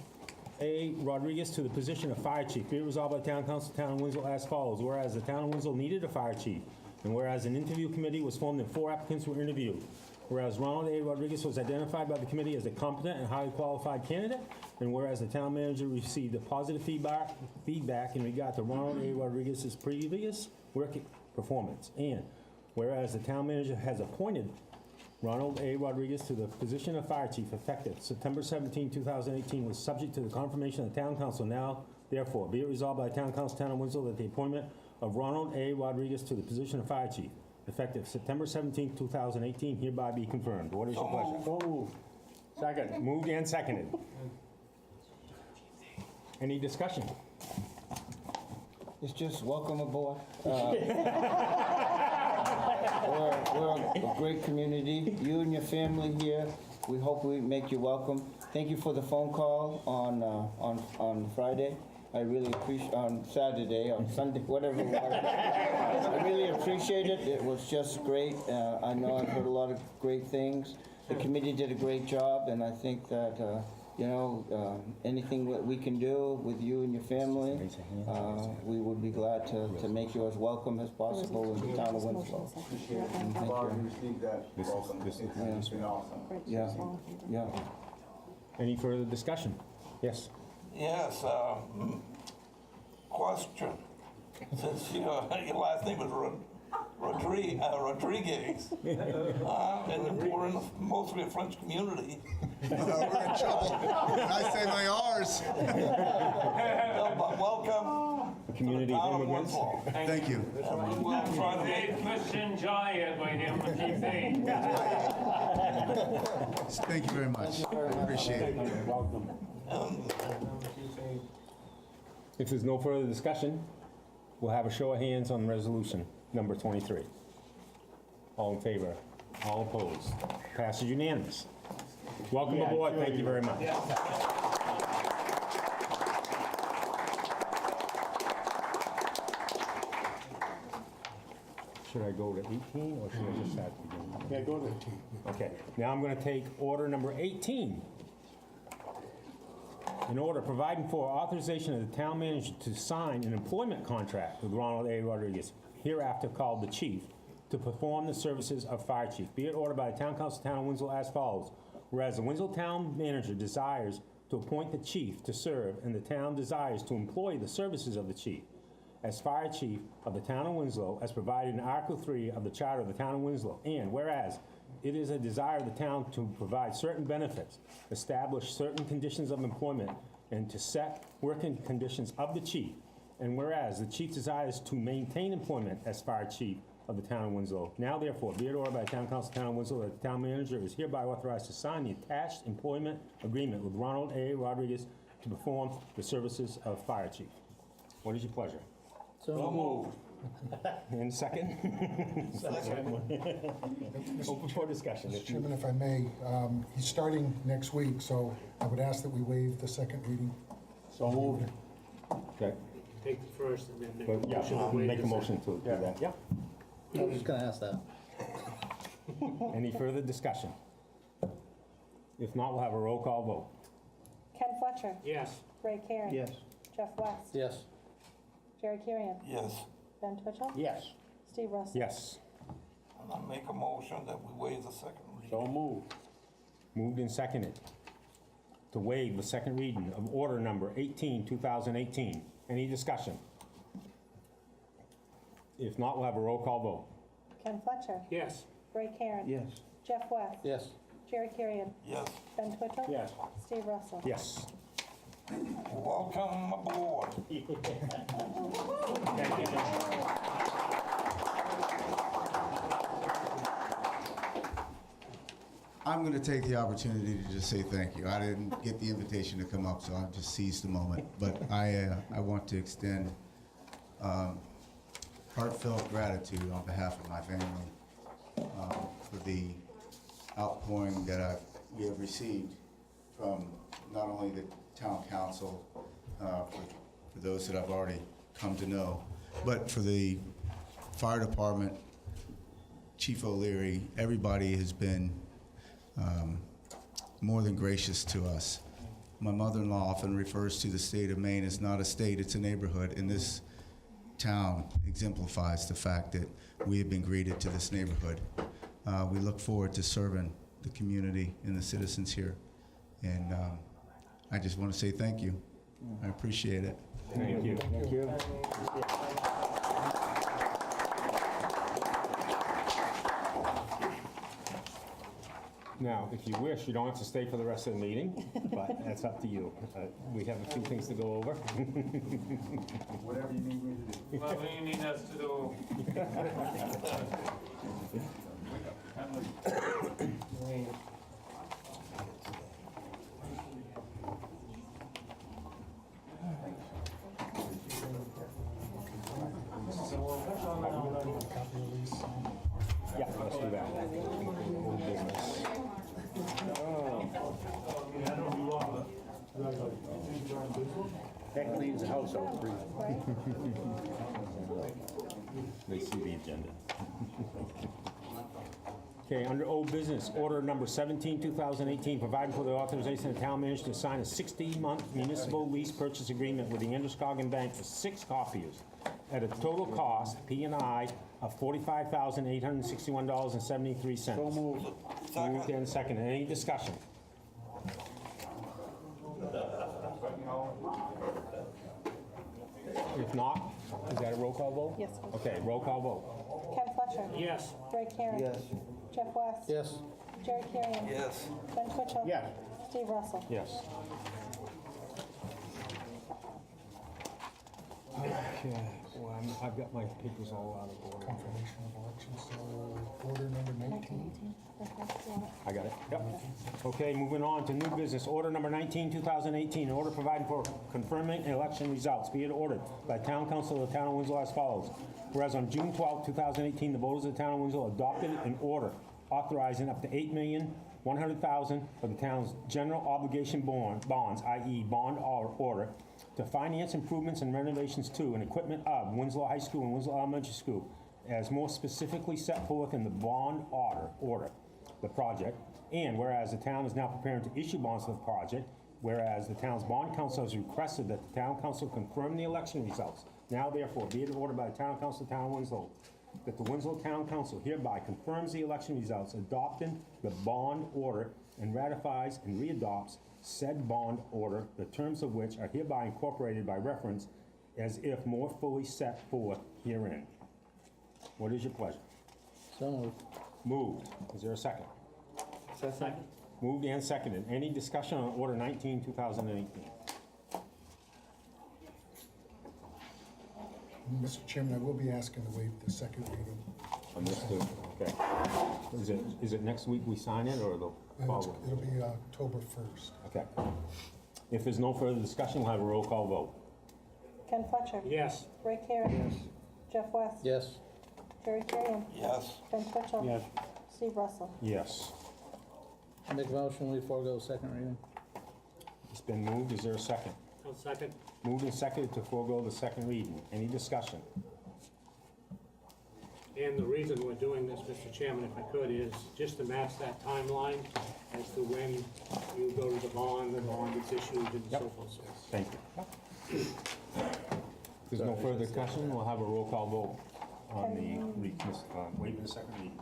A. Rodriguez to the position of fire chief. Be it resolved by the Town Council, Town of Winslow as follows. Whereas the Town of Winslow needed a fire chief, and whereas an interview committee was formed and 4 applicants were interviewed. Whereas Ronald A. Rodriguez was identified by the committee as a competent and highly qualified candidate, and whereas the town manager received a positive feedback in regard to Ronald A. Rodriguez's previous work performance, and whereas the town manager has appointed Ronald A. Rodriguez to the position of fire chief effective September 17, 2018, was subject to the confirmation of the Town Council. Now, therefore, be it resolved by the Town Council, Town of Winslow, that the appointment of Ronald A. Rodriguez to the position of fire chief effective September 17, 2018, hereby be confirmed. What is your pleasure? So moved. Second. Moved and seconded. Any discussion? It's just welcome aboard. We're a great community. You and your family here, we hope we make you welcome. Thank you for the phone call on Friday. I really appreciate, on Saturday, on Sunday, whatever it was. I really appreciate it. It was just great. I know I've heard a lot of great things. The committee did a great job, and I think that, anything that we can do with you and your family, we would be glad to make you as welcome as possible in the town of Winslow. Thank you. Yeah. Any further discussion? Yes. Yes, question. Since your last name is Rodriguez, and we're in mostly a French community. We're in trouble. When I say my R's. No, but welcome community to the town of immigrants. Winslow. Thank you. And we will try to They must enjoy it by him, what they say. Thank you very much. Appreciate it. Welcome. If there's no further discussion, we'll have a show of hands on resolution number 23. All in favor? All opposed? Passes unanimous. Welcome aboard. Thank you very much. Should I go to 18 or should I just start at the beginning? Yeah, go to 18. Okay, now I'm going to take order number 18. An order providing for authorization of the town manager to sign an employment contract with Ronald A. Rodriguez, hereafter called the chief, to perform the services of fire chief. Be it ordered by the Town Council, Town of Winslow as follows. Whereas the Winslow Town manager desires to appoint the chief to serve, and the town desires to employ the services of the chief as fire chief of the Town of Winslow, as provided in Article 3 of the Charter of the Town of Winslow. And whereas it is a desire of the town to provide certain benefits, establish certain conditions of employment, and to set working conditions of the chief. And whereas the chief desires to maintain employment as fire chief of the Town of Winslow. Now therefore, be it ordered by the Town Council, Town of Winslow, that the town manager is hereby authorized to sign the attached employment agreement with Ronald A. Rodriguez to perform the services of fire chief. What is your pleasure? So moved. And second? Open for discussion. Mr. Chairman, if I may, he's starting next week, so I would ask that we waive the second reading. So moved. Okay. Take the first and then make But, a yeah, motion to waive make a the motion to do that. Yeah. I was just gonna ask that. Any further discussion? If not, we'll have a roll call vote. Ken Fletcher. Yes. Ray Karen. Yes. Jeff West. Yes. Jerry Kirian. Yes, Ben Twitchell. Yes. Steve Russell. Yes. and I make a motion that we waive the second reading. So moved. Moved and seconded to waive the second reading of order number 18, 2018. Any discussion? If not, we'll have a roll call vote. Ken Fletcher. Yes. Ray Karen. Yes. Jeff West. Yes. Jerry Kurian. Yes. Ben Twitchell. Yes. Steve Russell. Yes. Welcome aboard. I'm going to take the opportunity to just say thank you. I didn't get the invitation to come up, so I've just seized the moment. But I want to extend heartfelt gratitude on behalf of my family for the outpouring that we have received from not only the town council, for those that I've already come to know, but for the fire department, Chief O'Leary. Everybody has been more than gracious to us. My mother-in-law often refers to the state of Maine as not a state, it's a neighborhood, and this town exemplifies the fact that we have been greeted to this neighborhood. We look forward to serving the community and the citizens here, and I just want to say thank you. I appreciate it. Thank you. Thank you. Now, if you wish, you don't have to stay for the rest of the meeting, but that's up to you. We have a few things to go over. Whatever you need me to do. Whatever you need us to do. Yeah, let's do that. Old business. That cleans the house out pretty. They see the agenda. Okay, under old business, order number 17, 2018, providing for the authorization of the town manager to sign a 60-month municipal lease purchase agreement with the Androscoggin Bank for 6 copiers at a total cost, P&I, of $45,861.73. So moved. Moved and seconded. Any discussion? If not, is that a roll call vote? Yes. Okay, roll call vote. Ken Fletcher. Yes. Ray Karen. Yes. Jeff West. Yes. Jerry Kurian. Yes. Ben Twitchell. Yes. Steve Russell. Yes. Okay, well, I've got my papers all out of order. Confirmation of elections, so order number 19. I got it, yep. Okay, moving on to new business, order number 19, 2018, order providing for confirming election results. Be it ordered by the Town Council of the Town of Winslow as follows. Whereas on June 12, 2018, the voters of the Town of Winslow adopted an order authorizing up to $8,100,000 for the town's general obligation bonds, i.e. bond order, to finance improvements and renovations to and equipment of Winslow High School and Winslow Elementary School, as more specifically set forth in the bond order, the project. And whereas the town is now preparing to issue bonds for the project, whereas the town's bond council has requested that the town council confirm the election results. Now therefore, be it ordered by the Town Council of the Town of Winslow that the Winslow Town Council hereby confirms the election results, adopting the bond order, and ratifies and readopts said bond order, the terms of which are hereby incorporated by reference as if more fully set forth herein. What is your pleasure? So moved. Moved. Is there a second? Second. Moved and seconded. Any discussion on order 19, 2018? Mr. Chairman, I will be asking to waive the second reading. Understood. Okay. Is it next week we sign it or the following? It'll be October 1st. Okay. If there's no further discussion, we'll have a roll call vote. Ken Fletcher. Yes. Ray Karen. Yes. Jeff West. Yes. Jerry Kurian. Yes. Ben Twitchell. Yes. Steve Russell. Yes. Make a motion, we forego second reading. It's been moved. Is there a second? I'll second. Moved and seconded to forego the second reading. Any discussion? And the reason we're doing this, Mr. Chairman, if I could, is just to match that timeline as to when you go to the bond gets issued and so forth. Thank you. If there's no further discussion, we'll have a roll call vote on the waiving the second reading.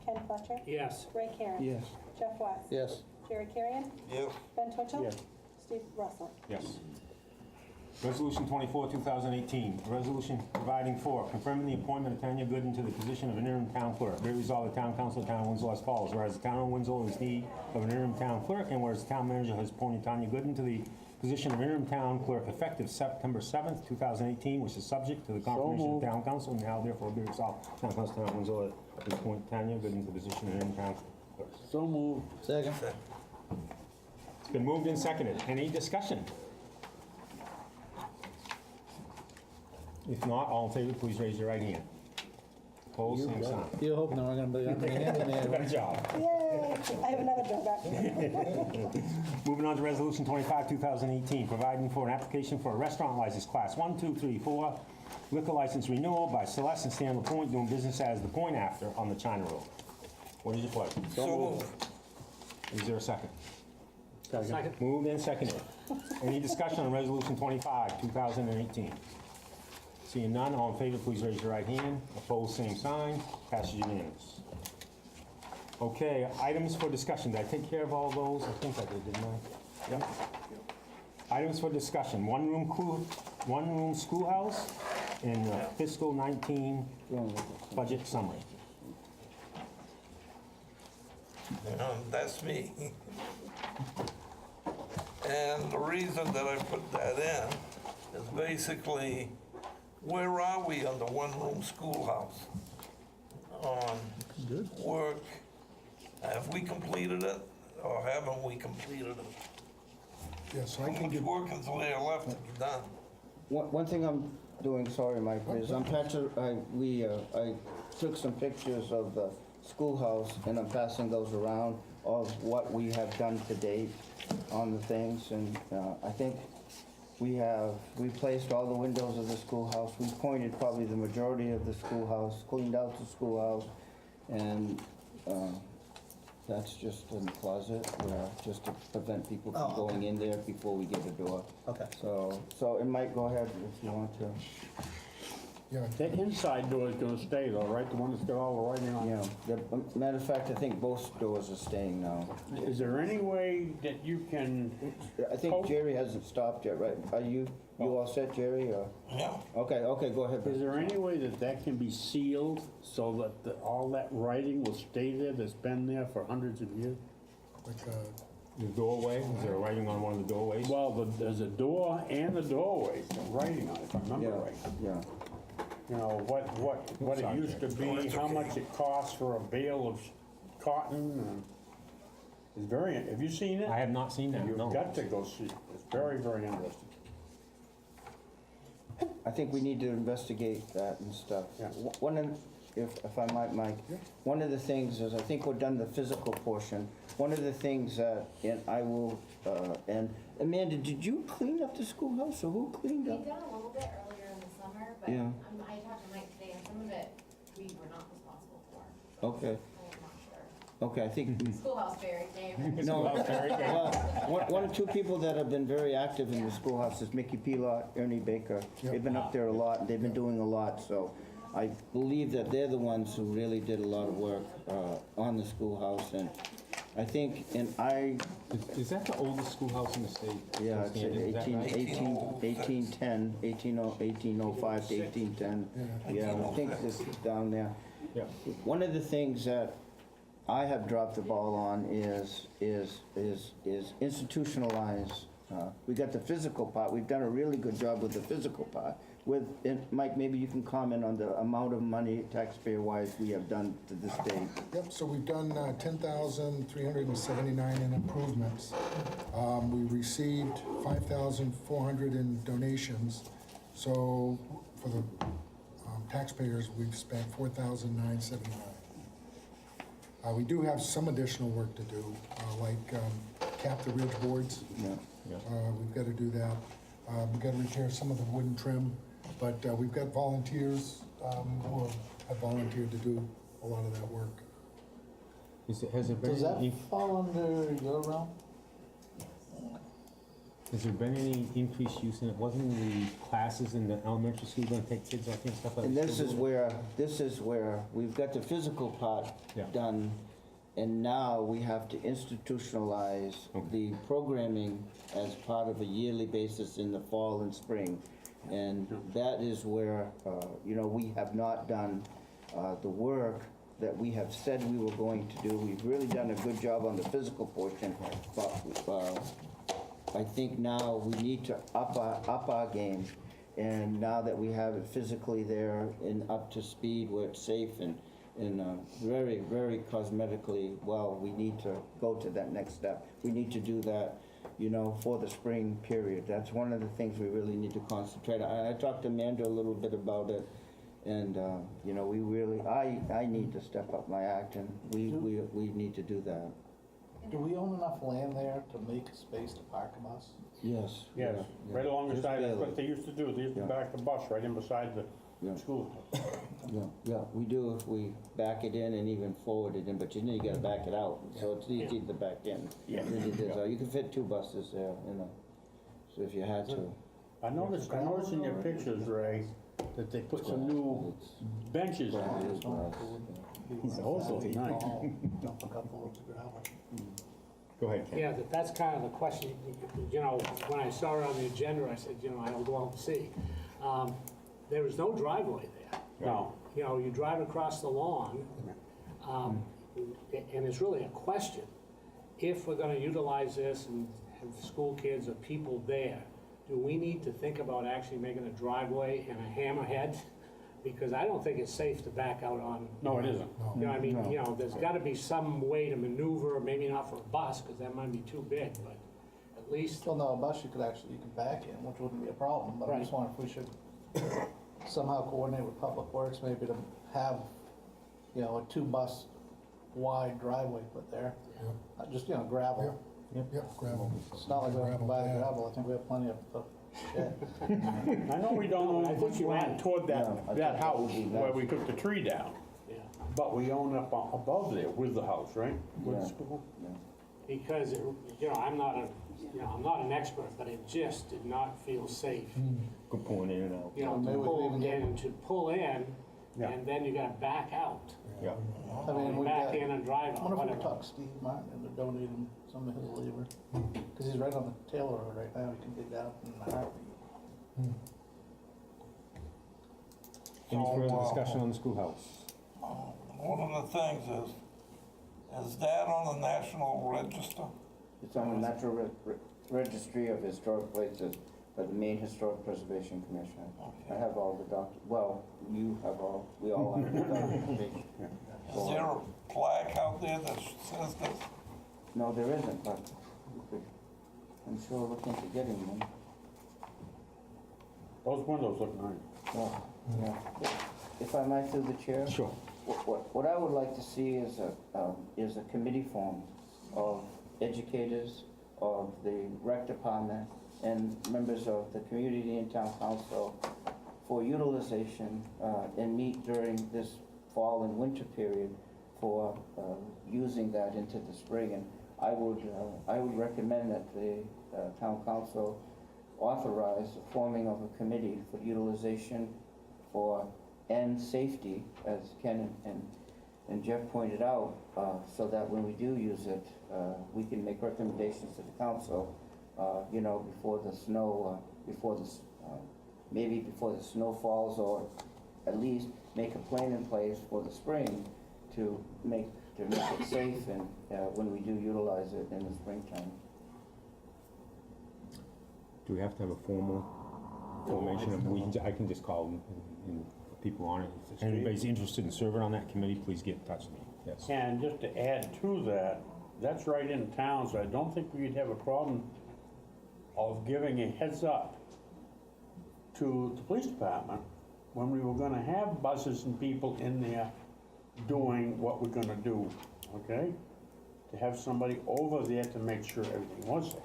Ken Fletcher. Yes. Ray Karen. Yes. Jeff West. Yes. Jerry Kurian. Yes. Ben Twitchell. Yes. Steve Russell. Yes. Resolution 24, 2018, a resolution providing for confirming the appointment of Tanya Gooden to the position of an interim town clerk. Be resolved, the Town Council of the Town of Winslow as follows. Whereas the Town of Winslow is in need of an interim town clerk, and whereas the town manager has appointed Tanya Gooden to the position of interim town clerk effective September 7th, 2018, which is subject to the confirmation of the Town Council. Now therefore be resolved, Town Council of the Town of Winslow to appoint Tanya Gooden to the position of interim town clerk. So moved. Second. It's been moved and seconded. Any discussion? If not, all in favor, please raise your right hand. Opposed, same sign. You hope not, I'm gonna be Good job. Yay, I have another job back. Moving on to Resolution 25, 2018, providing for an application for a restaurant license class 1, 2, 3, 4, liquor license renewal by Celeste and Stan LaPointe, doing business as the Point After on the China Road. What is your pleasure? So moved. Is there a second? Second. Moved and seconded. Any discussion on Resolution 25, 2018? Seeing none, all in favor, please raise your right hand. Opposed, same sign. Passes unanimous. Okay, items for discussion. Did I take care of all those? I think I did, didn't I? Yep. Items for discussion. One-room schoolhouse and fiscal 19 budget summary. That's me. And the reason that I put that in is basically, where are we on the one-room schoolhouse? On work, have we completed it or haven't we completed it? Yes, I How can much give, work is there left to be done? One thing I'm doing, sorry, Mike, is I took some pictures of the schoolhouse and I'm passing those around of what we have done to date on the things, and I think we have replaced all the windows of the schoolhouse. We pointed probably the majority of the schoolhouse, cleaned out the schoolhouse, and that's just in the closet, just to prevent people from going in there before we get the door. Okay. So it might go ahead if you want to. yeah, The inside door is gonna stay though, right? The one that's got all the writing on it? Yeah, matter of fact, I think both doors are staying now. Is there any way that you can, I think Jerry hasn't stopped yet, right? Are you all set, Jerry, or? Yeah. Okay, go ahead. is there any way that that can be sealed so that all that writing will stay there that's been there for hundreds of years? like, The doorway, is there writing on one of the doorways? Well, there's a door and the doorway, the writing on it, if I remember right. Yeah. You know, what it used to be, how much it costs for a bale of cotton, and it's very, have you seen it? I have not seen that, no. You've got to go see it. It's very, very interesting. I think we need to investigate that and stuff. Yeah. One of, if I might, Mike, one of the things is, I think we're done the physical portion. One of the things that, and I will, and Amanda, did you clean up the schoolhouse, or who cleaned We up? done a little bit earlier in the summer, but Yeah. I talked to Mike today, and some of it we were not responsible for. Okay, I'm not sure. okay, I think, Schoolhouse buried, Dave. no, well, one or two people that have been very active in the schoolhouse is Mickey Pelot, Ernie Baker. They've been up there a lot, and they've been doing a lot, so I believe that they're the ones who really did a lot of work on the schoolhouse, and I think, and Is that the oldest schoolhouse in the state? yeah, it's Is that right? 1810, 1805 to 1810. Yeah, I think this is down there. Yeah. One of the things that I have dropped the ball on is institutionalize. We got the physical part. We've done a really good job with the physical part. And Mike, maybe you can comment on the amount of money taxpayer-wise we have done to this date. yep, so we've done 10,379 in improvements. We received 5,400 in donations. So for the taxpayers, we've spent 4,979. We do have some additional work to do, like cap the ridge boards. Yeah. We've got to do that. We've got to repair some of the wooden trim, but we've got volunteers who have volunteered to do a lot of that work. Has it been Does that any, fall under your realm? has there been any increased use in it? Wasn't the classes in the elementary school going to take kids out there and stuff like that? And this is where we've got the physical part Yeah. done, And now we have to institutionalize the programming as part of a yearly basis in the fall and spring. And that is where, you know, we have not done the work that we have said we were going to do. We've really done a good job on the physical portion, but I think now we need to up our game. And now that we have it physically there and up to speed where it's safe and very, very cosmetically well, we need to go to that next step. We need to do that, you know, for the spring period. That's one of the things we really need to concentrate on. I talked to Amanda a little bit about it, and, you know, we really, I need to step up my act, and we need to do that. Do we own enough land there to make space to park a bus? Yes. Yes, yeah, right along the just side, that's barely. what they used to do, they used to back the bus right in beside the school. Yeah, we do if we back it in and even forward it in, but you know you gotta back it out, so it's easy to back in. Yeah. You can fit 2 buses there, you know, so if you had to. I noticed in your pictures, Ray, that they put some new benches in. Those look nice. Go ahead, Ken. Yeah, that's kind of the question, you know, when I saw it on the agenda, I said, you know, I'll go out and see. There is no driveway there. No. You know, you drive across the lawn, and it's really a question. If we're gonna utilize this and have school kids or people there, do we need to think about actually making a driveway and a hammerhead? Because I don't think it's safe to back out on. No, it isn't. You know, I mean, you know, there's gotta be some way to maneuver, maybe not for a bus, because that might be too big, but at least. Well, no, a bus you could back in, which wouldn't be a problem, but I just wonder if we should somehow coordinate with Public Works, maybe to have, you know, a 2-bus wide driveway put there. Just, you know, gravel. Yep, gravel. It's not like we have to buy the gravel, I think we have plenty of shit. I know we don't own I think you land might. toward that that house would be where nice. we took the tree down, Yeah. but we own up above there with the house, right? With the Yeah. school? Because, you know, I'm not an expert, but it just did not feel safe. Good point, in and out. You know, Maybe to we could pull even get- in, to pull in, Yeah. and then you gotta back out. Yeah. I mean, we Back got, in and drive I on, wonder if we could whatever. talk Steve Martin into donating some of his labor, because he's right on the Taylor Road right now, he can dig that up in a heartbeat. Any further discussion on the schoolhouse? One of the things is that on the national register? It's on the Natural Registry of Historic Places by the Maine Historic Preservation Commission. I have all the well, you have all, we all have the documentation. Is there a plaque out there that says that? No, there isn't, but we could, I'm sure look into getting one. Those windows look nice. Yeah. If I might through the chair? Sure. What I would like to see is a committee form of educators, of the rec department, and members of the community and town council for utilization and meet during this fall and winter period for using that into the spring. And I would recommend that the town council authorize the forming of a committee for utilization for and safety, as Ken and Jeff pointed out, so that when we do use it, we can make recommendations to the council, you know, before the snow, maybe before the snow falls, or at least make a plan in place for the spring to make it safe and when we do utilize it in the springtime. Do we have to have a formal formation of, I can just call and people on it. If anybody's interested in serving on that committee, please get in touch with me. Yes. And just to add to that, that's right in town, so I don't think we'd have a problem of giving a heads up to the police department when we were gonna have buses and people in there doing what we're gonna do, okay? To have somebody over there to make sure everything was safe.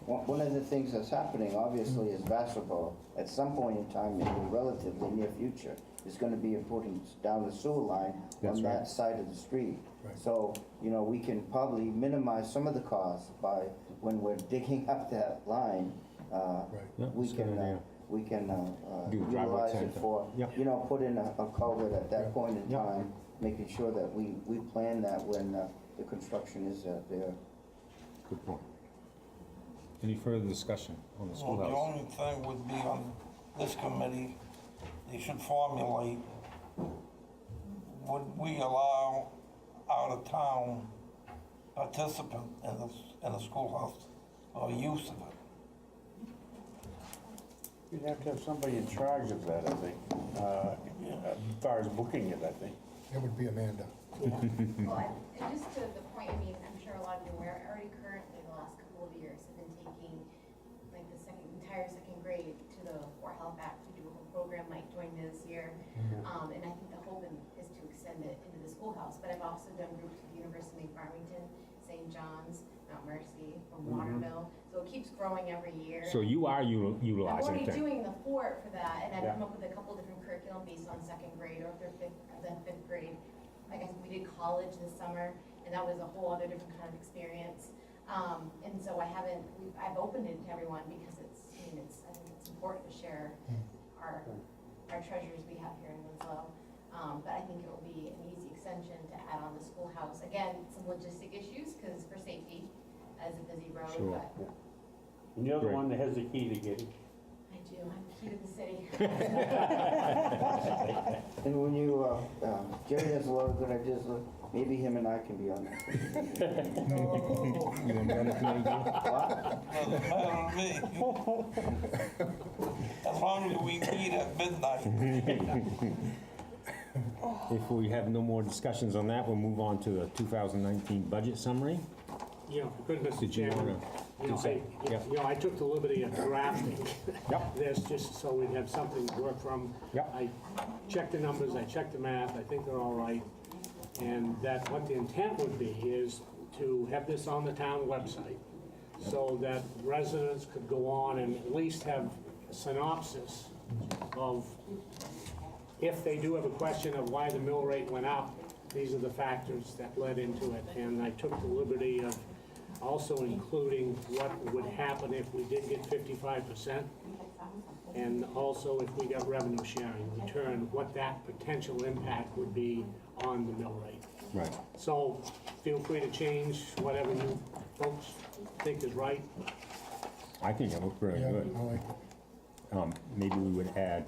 One of the things that's happening, obviously, is Vassalboro, at some point in time in the relatively near future, is gonna be putting down the sewer line on that side of the street. So, you know, we can probably minimize some of the costs by, when we're digging up that line, we can Do a driveway utilize it center. for, you know, put in a culvert at that point in time, making sure that we plan that when the construction is there. Good point. Any further discussion on the Well, the schoolhouse? only thing would be on this committee, they should formulate, would we allow out-of-town participant in the schoolhouse or use of it? You'd have to have somebody in charge of that, I think, as far as booking it, I think. It would be Amanda. Well, and just to the point, I mean, I'm sure a lot of you are aware, already currently the last couple of years have been taking like the entire second grade to the For Health Act to do a whole program. Mike joined me this year. And I think the hope is to extend it into the schoolhouse. But I've also done groups with the University of Farmington, St. John's, Mount Mercy, from Watermill. So it keeps growing every year. So you are I'm utilizing already things? doing the fort for that, and I've Yeah. come up with a couple different curriculum based on second grade or fifth grade. I guess we did college this summer, and that was a whole other different kind of experience. And so I've opened it to everyone because I think it's important to share our treasures we have here in Winslow. But I think it will be an easy extension to add on the schoolhouse. Again, some logistic issues, because for safety, as a busy road, Sure. but And you're the one that has the key to get it. I do, I'm the key to the city. And when you, Jerry has a lot of good ideas, maybe him and I can be on that. You want to be on the committee, Jim? Doesn't matter to me. As long as we meet at midnight. If we have no more discussions on that, we'll move on to the 2019 budget summary. You know, goodness, Did you Chairman, wanna you know, do something? Yep. I took the liberty of drafting Yep. this just so we'd have something to work from. Yep. I checked the numbers, I checked the math, I think they're all right. And that what the intent would be is to have this on the town website so that residents could go on and at least have a synopsis of, if they do have a question of why the mill rate went up, these are the factors that led into it. And I took the liberty of also including what would happen if we did get 55%, and also if we got revenue sharing return, what that potential impact would be on the mill rate. Right. So feel free to change whatever you folks think is right. I think it looked very Yeah, good. I like it. Maybe we would add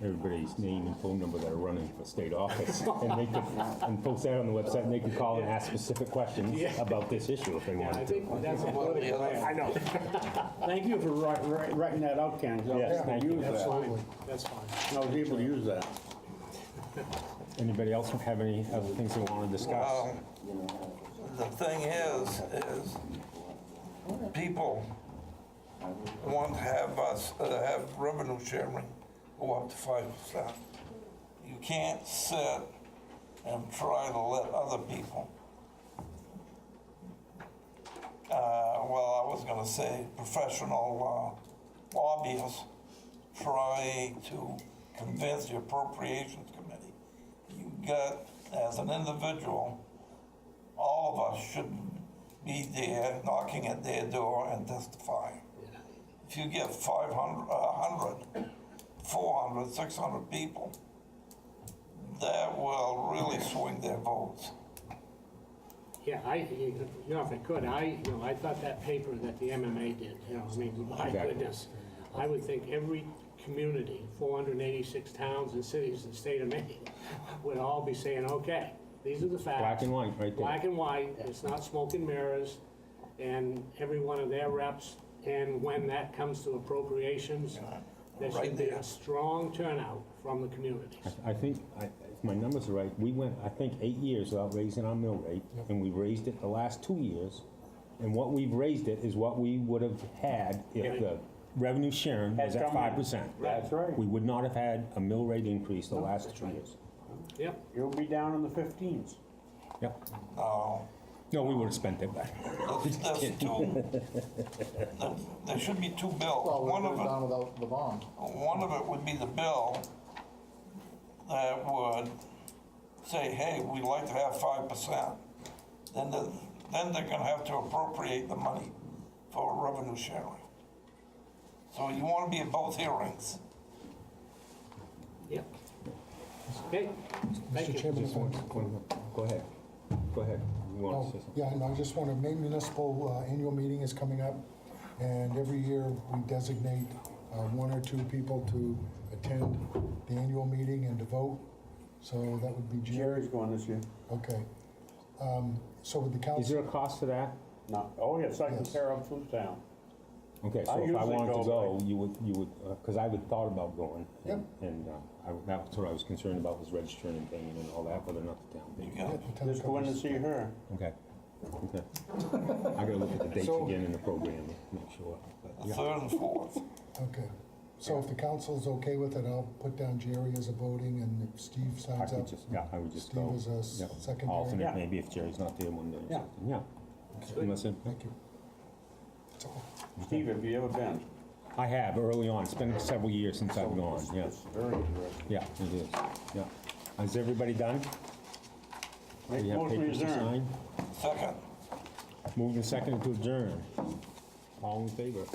everybody's name and phone number that are running for state office, and they could, and post that on the website, and they can call and ask specific questions about this issue if they I wanted to. think that's a political plan. I know. Thank you for writing that out, Ken. 'cause I was Yes, able to thank you. use that. Absolutely, that's fine. I was able to use that. Anybody else have any other things they want to discuss? Well, the thing is people want to have us, have revenue sharing go up to 5%. You can't sit and try to let other people, well, I was gonna say professional lobbyists try to convince the appropriations committee. You got, as an individual, all of us should be there knocking at their door and testifying. If you get 500, 100, 400, 600 people, that will really swing their votes. Yeah, you know, if I could, I thought that paper that the MMA did, I mean, my Exactly. goodness. I would think every community, 486 towns and cities in the state of Maine, would all be saying, okay, these are the facts. Black and white, right there. Black and white, it's not smoke and mirrors, and every one of their reps, and when that comes to appropriations, there should be a strong turnout from the communities. I think, if my numbers are right, we went, I think, 8 years without raising our mill rate, and we've raised it the last 2 years. And what we've raised it is what we would have had if the revenue sharing was at 5%. That's right. We would not have had a mill rate increase the last 2 years. Yep. You'll be down in the 15s. Yep. No. No, we would have spent it back. There should be two bills. Well, One we're of it, down without the bond. one of it would be the bill that would say, hey, we'd like to have 5%. Then they're gonna have to appropriate the money for revenue sharing. So you wanna be at both hearings. Yep. Okay, thank Mr. you. Chairman, Just if I- go ahead. Go ahead. You want to say something? Yeah, no, I just want to, Maine Municipal Annual Meeting is coming up, and every year we designate one or two people to attend the annual meeting and to vote. So that would be Jerry. Jerry's going this year. Okay. So with the Is council, there a cost to that? No, oh, yes, I can Yes. tear up through town. Okay, I so if I usually wanted to go go, by- you would, because I would thought about going. Yep. And that's what I was concerned about, was registering and paying and all that, whether or not the town paid. yeah, the town Just go in and covers- see her. Okay. Okay. I gotta look at the dates So- again in the program, make sure. But, yeah. Third and fourth. Okay. So if the council's okay with it, I'll put down Jerry as a voting, and if Steve I signs could up. just, yeah, I would just Steve go. is a Yeah. secondary. Alternate, Yeah. maybe if Jerry's not there one day or Yeah. something, yeah. Unless it- Thank you. That's all. Steve, have you ever been? I have, early on, it's been several years since I've gone, yeah. It's very interesting. Yeah, it is, yeah. Is everybody done? Make We have motion papers to adjourn. sign? Second. Moved and seconded to adjourn. All in favor?